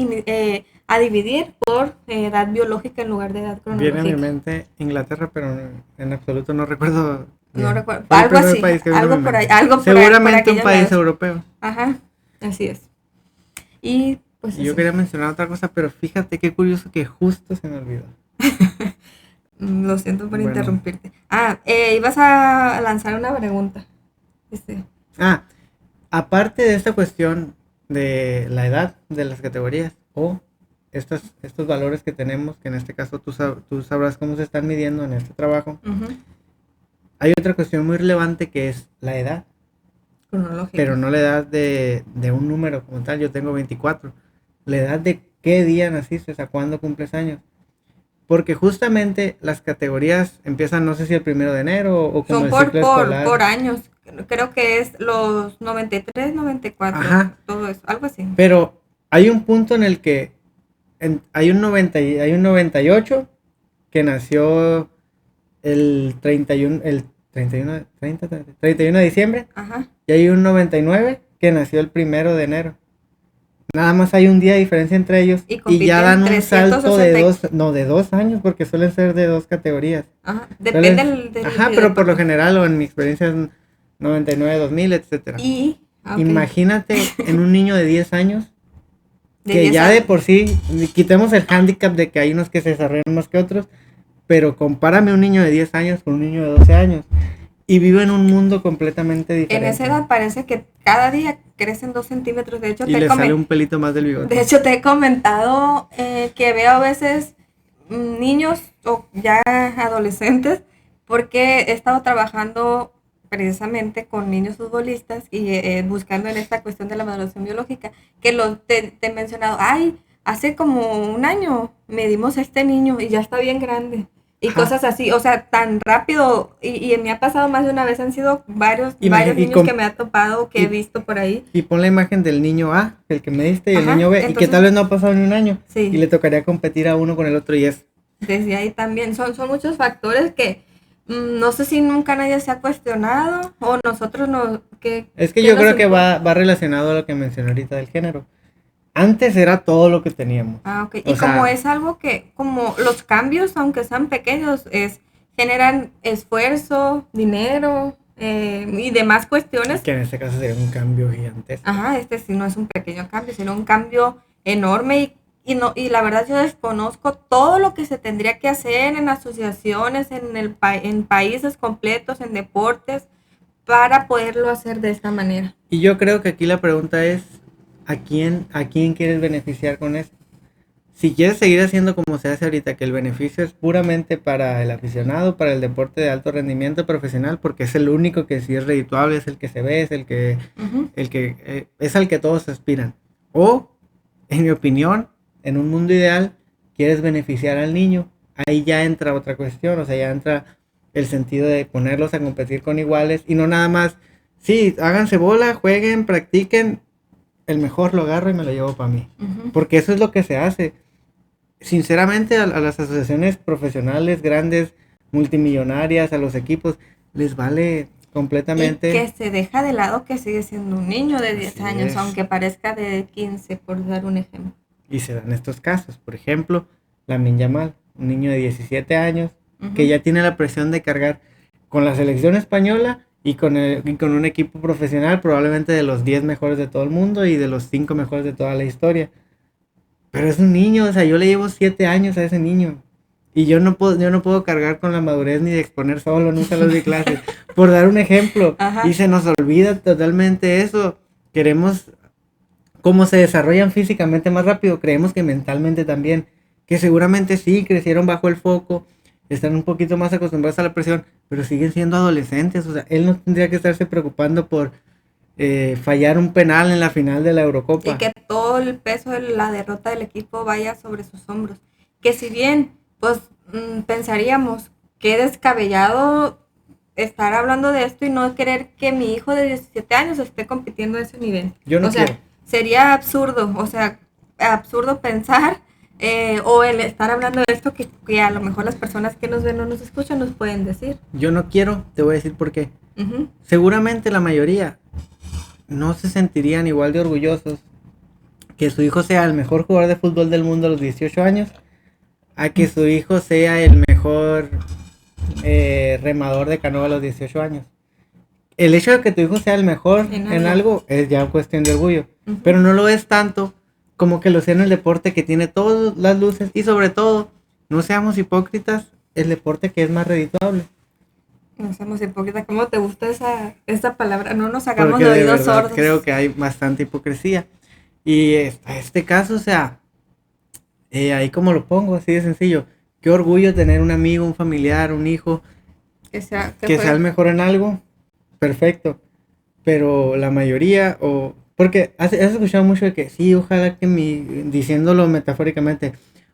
a dividir por edad biológica en lugar de edad cronológica. Viene a mi mente Inglaterra, pero en absoluto no recuerdo. No recuerdo, algo así, algo por ahí, algo seguramente un país europeo. Ajá, así es. Y pues yo quería mencionar otra cosa, pero fíjate qué curioso que justo se me olvidó. Lo siento por interrumpirte. Ibas a lanzar una pregunta. Aparte de esta cuestión de la edad de las categorías o estos valores que tenemos, que en este caso tú sabrás cómo se están midiendo en este trabajo, hay otra cuestión muy relevante que es la edad. Cronológica. Pero no la edad de un número como tal. Yo tengo 24. La edad de qué día naciste, o sea, cuándo cumples años. Porque justamente las categorías empiezan, no sé si el 1 de enero o como el ciclo escolar. Por años. Creo que es los 93, 94, ajá, todo eso, algo así. Pero hay un punto en el que hay un 98 que nació el 31 de diciembre. Ajá. Y hay un 99 que nació el 1 de enero. Nada más hay un día de diferencia entre ellos y ya dan un salto de 2 años, porque suelen ser de 2 categorías. Ajá, depende del ajá, pero por lo general o en mi experiencia es 99, 2000, etcétera. Imagínate en un niño de 10 años que ya de por sí, quitemos el hándicap de que hay unos que se desarrollan más que otros, pero compárame un niño de 10 años con un niño de 12 años. Y vive en un mundo completamente diferente. En esa edad parece que cada día crecen 2 centímetros. De hecho, y le sale un pelito más del bigote. De hecho, te he comentado que veo a veces niños o ya adolescentes, porque he estado trabajando precisamente con niños futbolistas y buscando en esta cuestión de la maduración biológica, que te he mencionado, ay, hace como un año medimos a este niño y ya está bien grande. Y cosas así, o sea, tan rápido, y me ha pasado más de una vez, han sido varios niños que me ha topado, que he visto por ahí. Y pon la imagen del niño A, el que me diste, y el niño B, entonces, y que tal vez no ha pasado ni un año, sí, y le tocaría competir a uno con el otro, y es... Desde ahí también, son muchos factores que no sé si nunca nadie se ha cuestionado, o nosotros no... Es que yo creo que va relacionado a lo que mencioné ahorita del género. Antes era todo lo que teníamos. Ah, ok. Y como es algo que, como los cambios, aunque sean pequeños, generan esfuerzo, dinero y demás cuestiones. Que en este caso sería un cambio gigantesco. Ajá, sí no es un pequeño cambio, sino un cambio enorme y la verdad yo desconozco todo lo que se tendría que hacer en asociaciones, en países completos, en deportes, para poderlo hacer de esta manera. Y yo creo que aquí la pregunta es, ¿a quién quieres beneficiar con esto? Si quieres seguir haciendo como se hace ahorita, que el beneficio es puramente para el aficionado, para el deporte de alto rendimiento profesional, porque es el único que sí es redituable, es el que se ve, es el que, es al que todos aspiran. O, en mi opinión, en un mundo ideal, quieres beneficiar al niño, ahí ya entra otra cuestión, o sea, ya entra el sentido de ponerlos a competir con iguales y no nada más, sí, háganse bola, jueguen, practiquen, el mejor lo agarro y me lo llevo para mí. Porque eso es lo que se hace. Sinceramente, a las asociaciones profesionales grandes, multimillonarias, a los equipos, les vale completamente. Y que se deja de lado que sigue siendo un niño de 10 años, aunque parezca de 15, por dar un ejemplo. Y se dan estos casos. Por ejemplo, Lamine Yamal, un niño de 17 años, que ya tiene la presión de cargar con la selección española y con un equipo profesional, probablemente de los 10 mejores de todo el mundo y de los 5 mejores de toda la historia. Pero es un niño, o sea, yo le llevo 7 años a ese niño. Y yo no puedo cargar con la madurez ni de exponer solo en un salón de clases. Por dar un ejemplo. Ajá. Y se nos olvida totalmente eso. Queremos, como se desarrollan físicamente más rápido, creemos que mentalmente también. Que seguramente sí, crecieron bajo el foco, están un poquito más acostumbrados a la presión, pero siguen siendo adolescentes. O sea, él no tendría que estarse preocupando por fallar un penal en la final de la Eurocopa. Y que todo el peso de la derrota del equipo vaya sobre sus hombros. Que si bien, pues, pensaríamos que descabellado estar hablando de esto y no querer que mi hijo de 17 años esté compitiendo a ese nivel. Yo no quiero. Sea, sería absurdo, o sea, absurdo pensar o el estar hablando de esto que a lo mejor las personas que nos ven o nos escuchan nos pueden decir. Yo no quiero, te voy a decir por qué. Seguramente la mayoría no se sentirían igual de orgullosos que su hijo sea el mejor jugador de fútbol del mundo a los 18 años a que su hijo sea el mejor remador de canoa a los 18 años. El hecho de que tu hijo sea el mejor en algo es ya cuestión de orgullo, pero no lo es tanto como que lo sea en el deporte que tiene todas las luces y sobre todo, no seamos hipócritas, el deporte que es más redituable. No seamos hipócritas. ¿Cómo te gusta esa palabra? No nos hagamos de oídos sordos. Creo que hay bastante hipocresía. Y este caso, o sea, ahí como lo pongo, así de sencillo. Qué orgullo tener un amigo, un familiar, un hijo que sea el mejor en algo. Perfecto. Pero la mayoría, porque has escuchado mucho de que sí, ojalá que diciéndolo metafóricamente,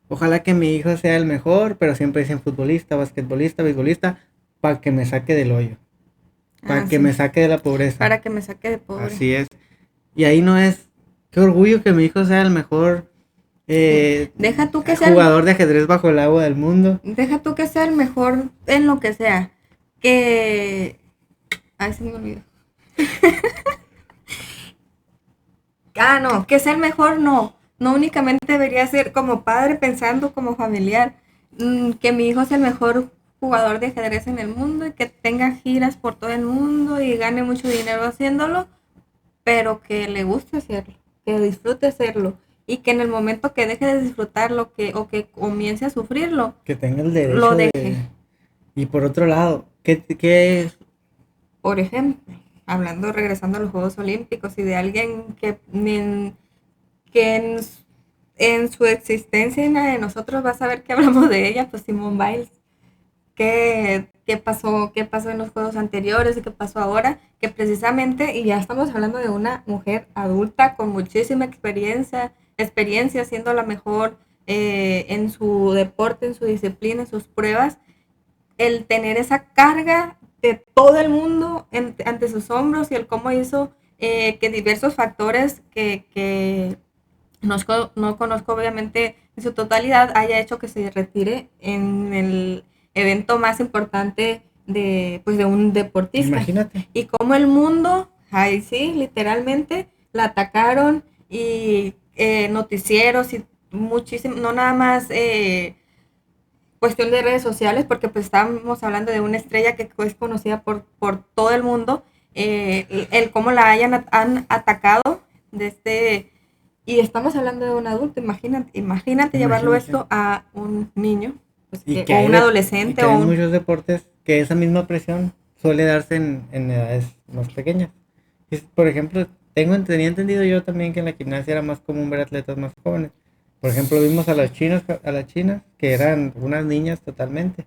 ojalá que mi hijo sea el mejor, pero siempre dicen futbolista, basquetbolista, beisbolista, para que me saque del hoyo, para que me saque de la pobreza. Para que me saque de pobre. Así es. Y ahí no es, qué orgullo que mi hijo sea el mejor deja tú que jugador de ajedrez bajo el agua del mundo. Deja tú que sea el mejor en lo que sea. Ay, se me olvidó. No, que sea el mejor no únicamente debería ser como padre pensando como familiar, que mi hijo sea el mejor jugador de ajedrez en el mundo y que tenga giras por todo el mundo y gane mucho dinero haciéndolo, pero que le guste hacerlo, que disfrute hacerlo y que en el momento que deje de disfrutarlo o que comience a sufrirlo, que tenga el derecho lo deje. Y por otro lado, ¿qué es? Por ejemplo, regresando a los Juegos Olímpicos y de alguien que en su existencia y la de nosotros va a saber que hablamos de ella, pues Simone Biles, que qué pasó en los juegos anteriores y qué pasó ahora, que precisamente, y ya estamos hablando de una mujer adulta con muchísima experiencia siendo la mejor en su deporte, en su disciplina, en sus pruebas, el tener esa carga de todo el mundo ante sus hombros y el cómo hizo que diversos factores que no conozco obviamente en su totalidad haya hecho que se retire en el evento más importante de un deportista. Imagínate. Y cómo el mundo, ahí sí, literalmente, la atacaron y noticieros y muchísimo, no nada más cuestión de redes sociales, porque pues estábamos hablando de una estrella que es conocida por todo el mundo, el cómo la han atacado y estamos hablando de un adulto, imagínate llevarlo esto a un niño, pues, o un adolescente. Hay muchos deportes que esa misma presión suele darse en edades más pequeñas. Por ejemplo, tenía entendido yo también que en la gimnasia era más común ver atletas más jóvenes. Por ejemplo, vimos a las chinas que eran unas niñas totalmente.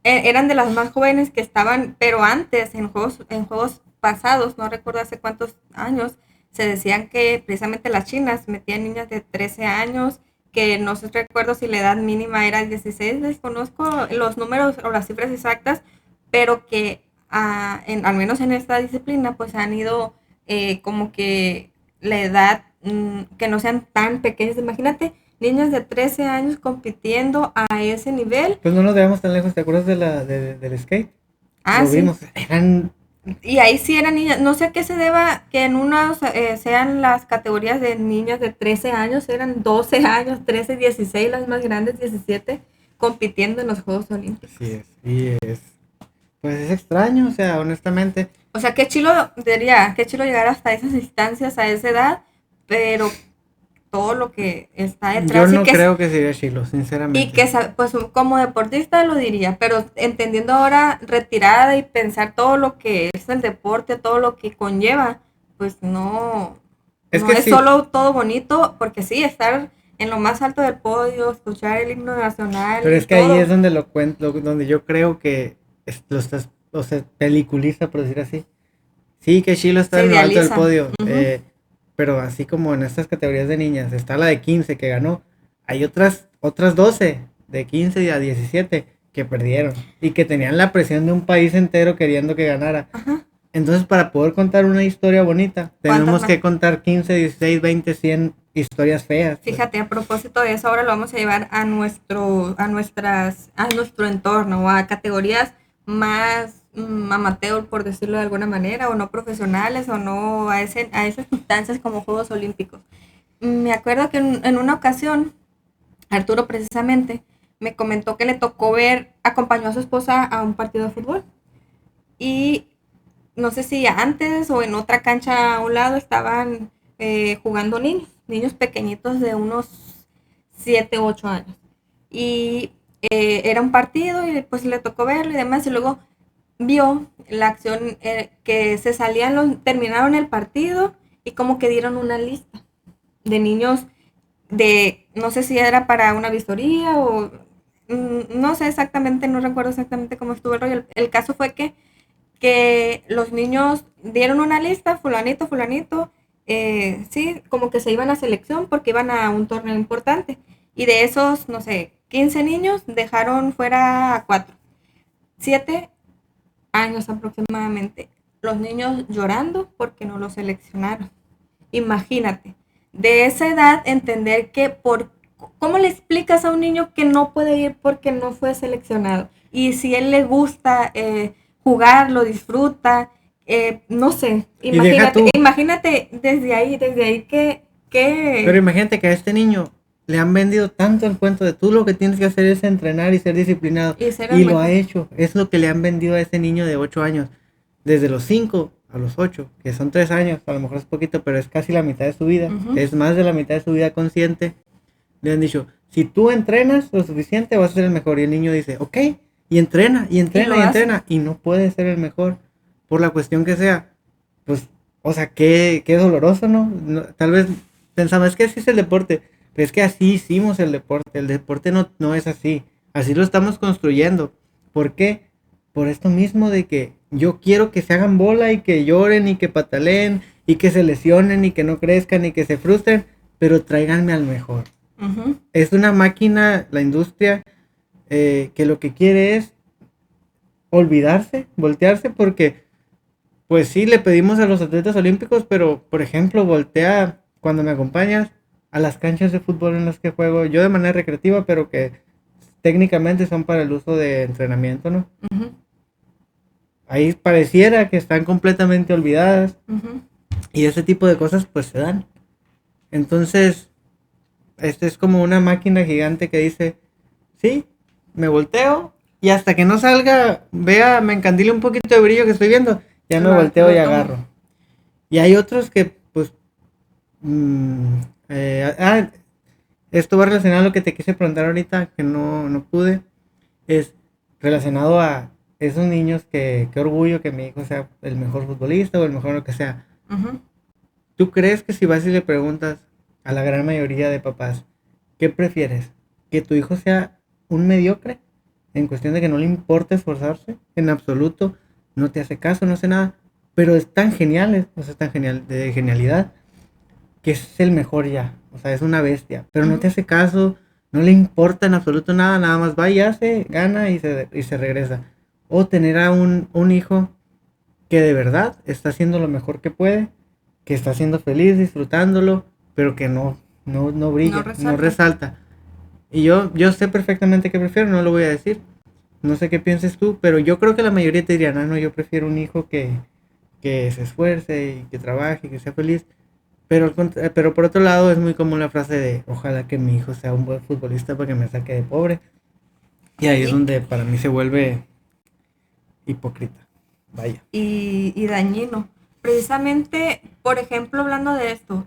Eran de las más jóvenes que estaban, pero antes, en juegos pasados, no recuerdo hace cuántos años, se decían que precisamente las chinas metían niñas de 13 años, que no sé, recuerdo si la edad mínima era 16, desconozco los números o las cifras exactas, pero que al menos en esta disciplina pues han ido como que la edad que no sean tan pequeñas. Imagínate, niñas de 13 años compitiendo a ese nivel. Pues no nos veamos tan lejos, ¿te acuerdas del skate? Lo sí. Vimos, y ahí sí eran niñas, no sé a qué se deba que en unas sean las categorías de niñas de 13 años, eran 12 años, 13, 16, las más grandes, 17, compitiendo en los Juegos Olímpicos. Sí es, pues es extraño, o sea, honestamente. O sea, qué chilo llegar hasta esas instancias a esa edad, pero todo lo que está detrás. Yo no creo que sería chilo, sinceramente. Y que, pues, como deportista lo diría, pero entendiendo ahora retirada y pensar todo lo que es el deporte, todo lo que conlleva, pues no es solo todo bonito, porque sí, estar en lo más alto del podio, escuchar el himno nacional. Pero es que todo. Ahí es donde lo cuento, donde yo creo que lo estás, o sea, peliculiza, por decir así. Sí, que chilo está en lo alto del podio. Uh-huh. Pero así como en estas categorías de niñas, está la de 15 que ganó, hay otras 12 de 15 a 17 que perdieron y que tenían la presión de un país entero queriendo que ganara. Ajá. Entonces, para poder contar una historia bonita, tenemos que contar 15, 16, 20, 100 historias feas. Fíjate, a propósito de eso, ahora lo vamos a llevar a nuestro entorno, a categorías más amateur, por decirlo de alguna manera, o no profesionales, o no a esas instancias como Juegos Olímpicos. Me acuerdo que en una ocasión, Arturo precisamente me comentó que le tocó acompañó a su esposa a un partido de fútbol. Y no sé si antes o en otra cancha a un lado estaban jugando niños pequeñitos de unos 7 u 8 años. Y era un partido y pues le tocó verlo y demás, y luego vio la acción que terminaron el partido y como que dieron una lista de niños no sé si era para una vistoría o no sé exactamente, no recuerdo exactamente cómo estuvo el rollo. El caso fue que los niños dieron una lista, fulanito, sí, como que se iban a selección porque iban a un torneo importante. Y de esos, no sé, 15 niños dejaron fuera a 4. 7 años aproximadamente. Los niños llorando porque no los seleccionaron. Imagínate, de esa edad entender que ¿cómo le explicas a un niño que no puede ir porque no fue seleccionado? Y si él le gusta jugar, lo disfruta, no sé, imagínate desde ahí que... Pero imagínate que a este niño le han vendido tanto el cuento de tú lo que tienes que hacer es entrenar y ser disciplinado. Y lo ha hecho. Es lo que le han vendido a ese niño de 8 años. Desde los 5 a los 8, que son 3 años, a lo mejor es poquito, pero es casi la mitad de su vida. Uh-huh. Es más de la mitad de su vida consciente. Le han dicho, si tú entrenas lo suficiente vas a ser el mejor. Y el niño dice, ok, y entrena. Y no puede ser el mejor. Por la cuestión que sea. Pues, o sea, qué doloroso, ¿no? Tal vez pensaba, es que así es el deporte. Pero es que así hicimos el deporte. El deporte no es así. Así lo estamos construyendo. ¿Por qué? Por esto mismo de que yo quiero que se hagan bola y que lloren y que pataleen y que se lesionen y que no crezcan y que se frustren, pero tráiganme al mejor. Uh-huh. Es una máquina, la industria, que lo que quiere es olvidarse, voltearse, porque pues sí, le pedimos a los atletas olímpicos, pero por ejemplo, voltea cuando me acompañas a las canchas de fútbol en las que juego, yo de manera recreativa, pero que técnicamente son para el uso de entrenamiento, ¿no? Uh-huh. Ahí pareciera que están completamente olvidadas. Uh-huh. Y ese tipo de cosas pues se dan. Entonces, este es como una máquina gigante que dice, sí, me volteo y hasta que no salga, vea, me encandile un poquito de brillo que estoy viendo, ya me volteo y agarro. Y hay otros que pues... esto va relacionado a lo que te quise preguntar ahorita, que no pude. Es relacionado a esos niños que qué orgullo que mi hijo sea el mejor futbolista o el mejor lo que sea. Uh-huh. ¿Tú crees que si vas y le preguntas a la gran mayoría de papás, ¿qué prefieres? ¿Que tu hijo sea un mediocre? En cuestión de que no le importa esforzarse, en absoluto, no te hace caso, no hace nada, pero es tan genial, o sea, es tan genial, de genialidad, que es el mejor ya, o sea, es una bestia, pero no te hace caso, no le importa en absoluto nada, nada más va y hace, gana y se regresa. O tener a un hijo que de verdad está haciendo lo mejor que puede, que está siendo feliz, disfrutándolo, pero que no brilla, no resalta. Y yo sé perfectamente qué prefiero, no lo voy a decir. No sé qué pienses tú, pero yo creo que la mayoría te dirían, no, yo prefiero un hijo que se esfuerce y que trabaje y que sea feliz. Pero por otro lado es muy común la frase de, ojalá que mi hijo sea un buen futbolista para que me saque de pobre. Y ahí es donde para mí se vuelve hipócrita. Vaya. Y dañino. Precisamente, por ejemplo, hablando de esto,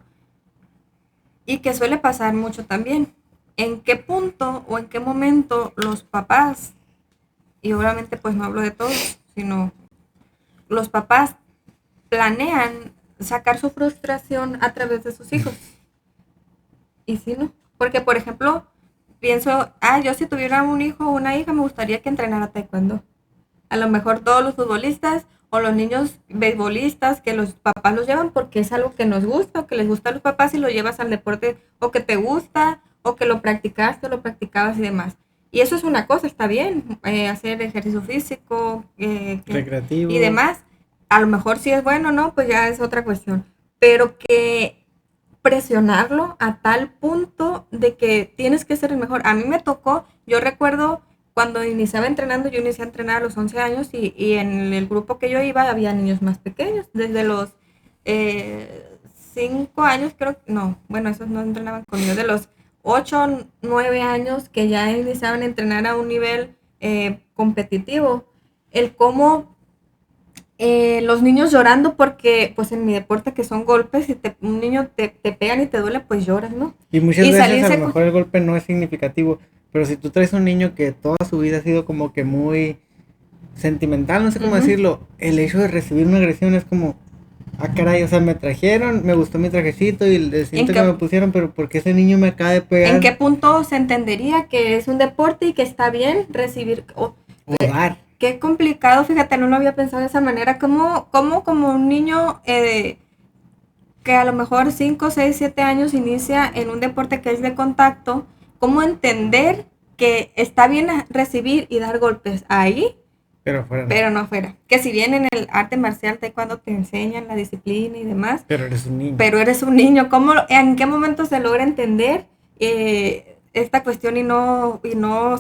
y que suele pasar mucho también, ¿en qué punto o en qué momento los papás, y obviamente pues no hablo de todos, sino los papás planean sacar su frustración a través de sus hijos? Y sí, ¿no? Porque, por ejemplo, pienso, yo si tuviera un hijo o una hija me gustaría que entrenara taekwondo. A lo mejor todos los futbolistas o los niños beisbolistas que los papás los llevan porque es algo que nos gusta o que les gusta a los papás y lo llevas al deporte o que te gusta o que lo practicaste o lo practicabas y demás. Y eso es una cosa, está bien, hacer ejercicio físico, recreativo y demás. A lo mejor si es bueno, ¿no? Pues ya es otra cuestión. Pero que presionarlo a tal punto de que tienes que ser el mejor. A mí me tocó, yo recuerdo cuando iniciaba entrenando, yo inicié a entrenar a los 11 años y en el grupo que yo iba había niños más pequeños, desde los 5 años creo, no, bueno, esos no entrenaban conmigo, de los 8, 9 años que ya iniciaban a entrenar a un nivel competitivo. El cómo los niños llorando porque pues en mi deporte que son golpes, si un niño te pegan y te duele, pues lloras, ¿no? Y muchas veces a lo mejor el golpe no es significativo, pero si tú traes un niño que toda su vida ha sido como que muy sentimental, no sé cómo decirlo, el hecho de recibir una agresión es como, caray, o sea, me trajeron, me gustó mi trajecito y el cinto que me pusieron, pero ¿por qué ese niño me acaba de pegar? ¿En qué punto se entendería que es un deporte y que está bien recibir o dar? Qué complicado, fíjate, no lo había pensado de esa manera. ¿Cómo como un niño que a lo mejor 5, 6, 7 años inicia en un deporte que es de contacto, cómo entender que está bien recibir y dar golpes ahí, pero no fuera? Que si bien en el arte marcial taekwondo te enseñan la disciplina y demás, pero eres un niño. ¿En qué momento se logra entender esta cuestión y no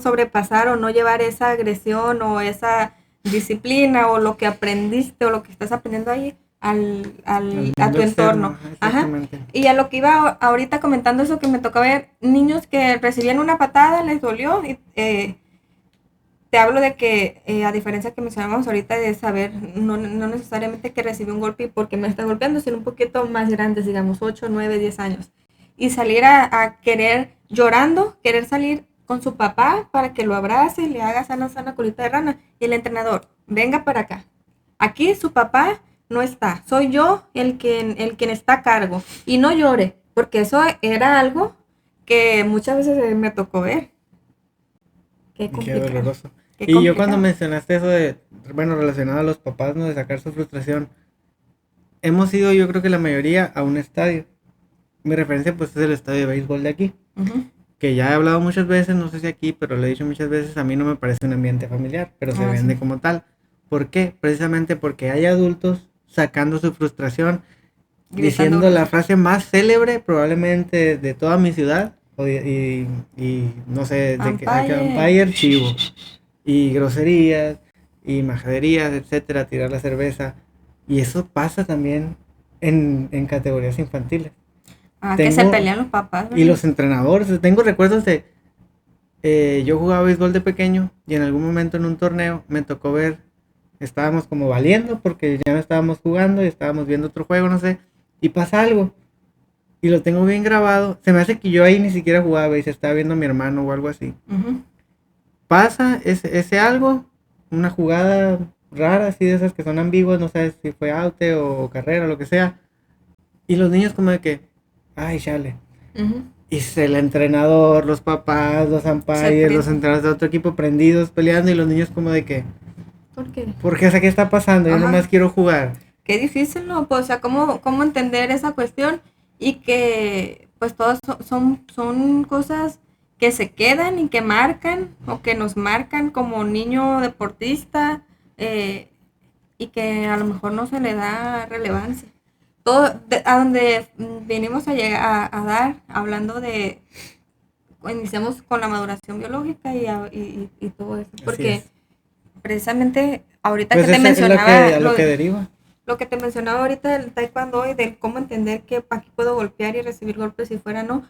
sobrepasar o no llevar esa agresión o esa disciplina o lo que aprendiste o lo que estás aprendiendo ahí a tu entorno? Ajá. Y a lo que iba ahorita comentando, eso que me tocó ver, niños que recibían una patada, les dolió y te hablo de que a diferencia que mencionábamos ahorita de saber no necesariamente que recibí un golpe porque me está golpeando, sino un poquito más grandes, digamos 8, 9, 10 años, y salir a querer llorando, querer salir con su papá para que lo abrace y le haga sana colita de rana, y el entrenador, venga para acá, aquí su papá no está, soy yo el quien está a cargo, y no llore, porque eso era algo que muchas veces me tocó ver. Qué doloroso. Y yo cuando mencionaste eso de, bueno, relacionado a los papás, ¿no? De sacar su frustración, hemos ido, yo creo que la mayoría, a un estadio. Mi referencia, pues, es el estadio de béisbol de aquí. Que ya he hablado muchas veces, no sé si aquí, pero lo he dicho muchas veces, a mí no me parece un ambiente familiar, pero se vende como tal. ¿Por qué? Precisamente porque hay adultos sacando su frustración, diciendo la frase más célebre probablemente de toda mi ciudad, y no sé, de que Empire, chivo, y groserías, y majaderías, etcétera, tirar la cerveza. Y eso pasa también en categorías infantiles. Que se pelean los papás, ¿verdad? Y los entrenadores. Tengo recuerdos de... yo jugaba béisbol de pequeño y en algún momento en un torneo me tocó ver... Estábamos como valiendo porque ya no estábamos jugando y estábamos viendo otro juego, no sé. Y pasa algo. Y lo tengo bien grabado. Se me hace que yo ahí ni siquiera jugaba y se estaba viendo a mi hermano o algo así. Pasa ese algo, una jugada rara, así de esas que son ambiguas, no sabes si fue aute o carrera o lo que sea. Y los niños como de que, ay, chale. Y el entrenador, los papás, los umpires, los entrenadores de otro equipo prendidos, peleando, y los niños como de que, ¿por qué? Porque, o sea, ¿qué está pasando? Yo nomás quiero jugar. Qué difícil, ¿no? Pues, o sea, ¿cómo entender esa cuestión? Y que, pues, todas son cosas que se quedan y que marcan, o que nos marcan como niño deportista, y que a lo mejor no se le da relevancia. Todo, a donde venimos a llegar a dar, hablando de, iniciamos con la maduración biológica y todo eso, porque precisamente ahorita pues que te mencionaba lo que deriva. Lo que te mencionaba ahorita del taekwondo y del cómo entender que aquí puedo golpear y recibir golpes si fuera no,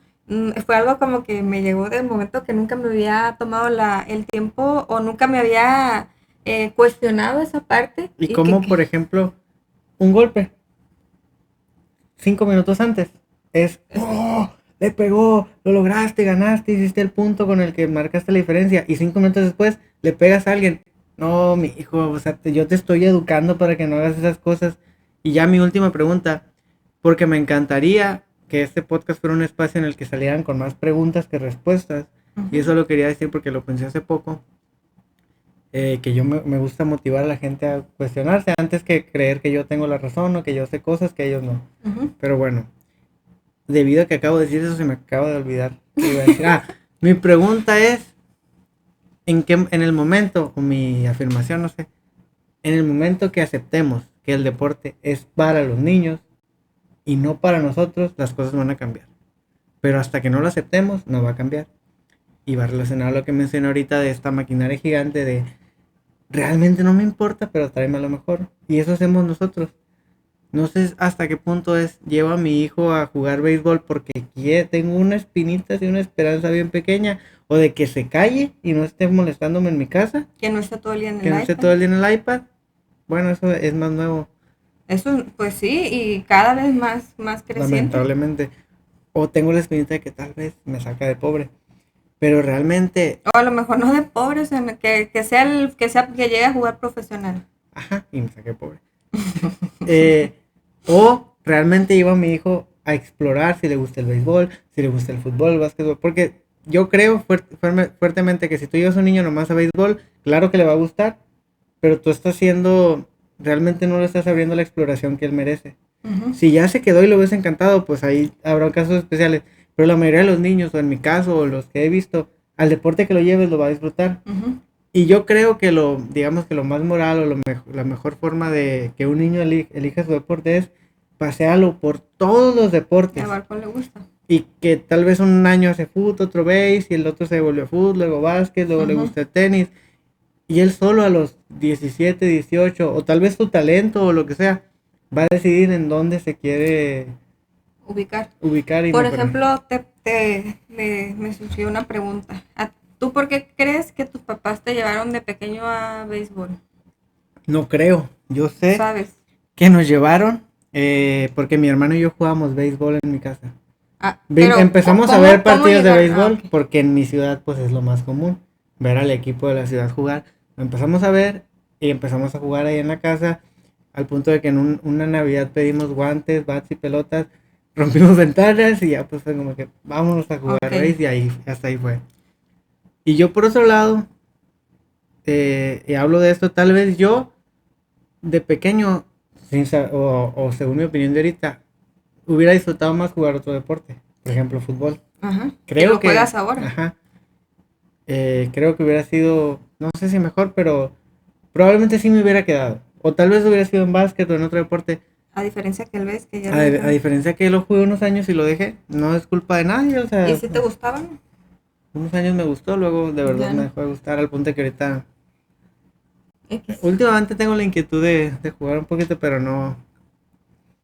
fue algo como que me llegó de un momento que nunca me había tomado el tiempo o nunca me había cuestionado esa parte. Y como, por ejemplo, un golpe 5 minutos antes es, ¡oh! Le pegó, lo lograste, ganaste, hiciste el punto con el que marcaste la diferencia. Y 5 minutos después le pegas a alguien. No, mi hijo, o sea, yo te estoy educando para que no hagas esas cosas. Y ya mi última pregunta, porque me encantaría que este podcast fuera un espacio en el que salieran con más preguntas que respuestas. Y eso lo quería decir porque lo pensé hace poco. Que yo me gusta motivar a la gente a cuestionarse antes que creer que yo tengo la razón o que yo sé cosas que ellos no. Pero bueno, debido a que acabo de decir eso, se me acaba de olvidar qué iba a decir. Mi pregunta es, en el momento, o mi afirmación, no sé, en el momento que aceptemos que el deporte es para los niños y no para nosotros, las cosas van a cambiar. Pero hasta que no lo aceptemos, no va a cambiar. Y va relacionado a lo que mencioné ahorita de esta maquinaria gigante de realmente no me importa, pero tráeme a lo mejor. Y eso hacemos nosotros. No sé hasta qué punto llevo a mi hijo a jugar béisbol porque tengo una espinita y una esperanza bien pequeña, o de que se calle y no esté molestándome en mi casa. Que no esté todo el día en el iPad. Que no esté todo el día en el iPad. Bueno, eso es más nuevo. Eso, pues sí, y cada vez más creciente. Lamentablemente. O tengo la espinita de que tal vez me saca de pobre. Pero realmente... O a lo mejor no de pobre, o sea, que llegue a jugar profesional. Ajá, y me saqué pobre. O realmente llevo a mi hijo a explorar si le gusta el béisbol, si le gusta el fútbol, el básquetbol. Porque yo creo fuertemente que si tú llevas a un niño nomás a béisbol, claro que le va a gustar. Pero tú estás realmente no le estás abriendo la exploración que él merece. Si ya se quedó y lo ves encantado, pues ahí habrá casos especiales. Pero la mayoría de los niños, o en mi caso, o los que he visto, al deporte que lo lleves lo va a disfrutar. Y yo creo que digamos que lo más moral o la mejor forma de que un niño elija su deporte es pasearlo por todos los deportes. A ver cuál le gusta. Y que tal vez un año hace fútbol, otro base, y el otro se volvió fútbol, luego básquet, luego le gusta el tenis. Y él solo a los 17, 18, o tal vez su talento o lo que sea, va a decidir en dónde se quiere ubicar. Y por ejemplo, me surgió una pregunta. ¿Tú por qué crees que tus papás te llevaron de pequeño a béisbol? No creo. Yo sé ¿sabes? Que nos llevaron porque mi hermano y yo jugábamos béisbol en mi casa. Empezamos a ver partidos de béisbol porque en mi ciudad pues es lo más común. Ver al equipo de la ciudad jugar. Lo empezamos a ver y empezamos a jugar ahí en la casa. Al punto de que en una Navidad pedimos guantes, bats y pelotas. Rompimos ventanas y ya pues fue como que vámonos a jugar béis y hasta ahí fue. Y yo por otro lado, y hablo de esto, tal vez yo de pequeño, o según mi opinión de ahorita, hubiera disfrutado más jugar otro deporte, por ejemplo, fútbol. Ajá. Creo que juegas ahora. Ajá. Creo que hubiera sido, no sé si mejor, pero probablemente sí me hubiera quedado. O tal vez hubiera sido en básquet o en otro deporte. A diferencia que el vez que ya... A diferencia que lo jugué unos años y lo dejé, no es culpa de nadie, o sea... ¿Y si te gustaban? Unos años me gustó, luego de verdad Ya me no. dejó de gustar al punto de que ahorita... X. Últimamente tengo la inquietud de jugar un poquito, pero no...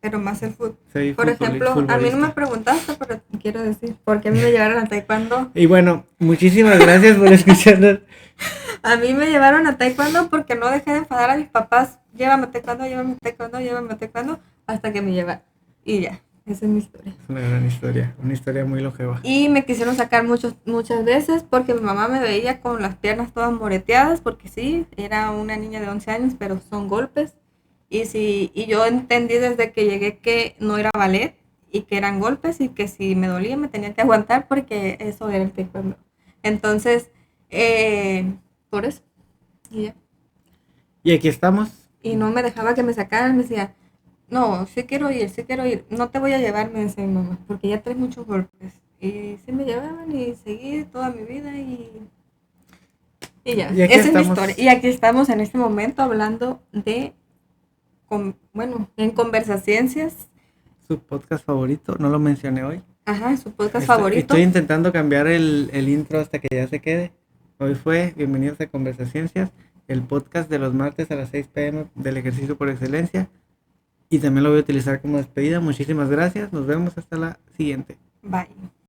Pero más el fútbol. Soy Por ejemplo, a mí no me preguntaste, pero quiero decir, ¿por qué a mí me llevaron a taekwondo? Y bueno, muchísimas gracias por escucharnos. A mí me llevaron a taekwondo porque no dejé de enfadar a mis papás. Llévame a taekwondo, llévame a taekwondo, llévame a taekwondo, hasta que me llevaron. Y ya, esa es mi historia. Es una gran historia, una historia muy longeva. Y me quisieron sacar muchas veces porque mi mamá me veía con las piernas todas moreteadas, porque sí, era una niña de 11 años, pero son golpes. Y yo entendí desde que llegué que no era ballet y que eran golpes y que si me dolía me tenía que aguantar porque eso era el taekwondo. Entonces, por eso. Y ya. Y aquí estamos. Y no me dejaba que me sacaran, me decía, no, sí quiero ir, no te voy a llevar, me decía mi mamá, porque ya traes muchos golpes. Y sí me llevaban y seguí toda mi vida y ya. Y aquí Esa es mi estamos. historia. Y aquí estamos en este momento hablando de, en Conversaciencias. Su podcast favorito, no lo mencioné hoy. Ajá, su podcast favorito. Estoy intentando cambiar el intro hasta que ya se quede. Hoy fue Bienvenidos a Conversaciencias, el podcast de los martes a las 6 p.m. del ejercicio por excelencia. Y también lo voy a utilizar como despedida. Muchísimas gracias. Nos vemos hasta la siguiente. Bye.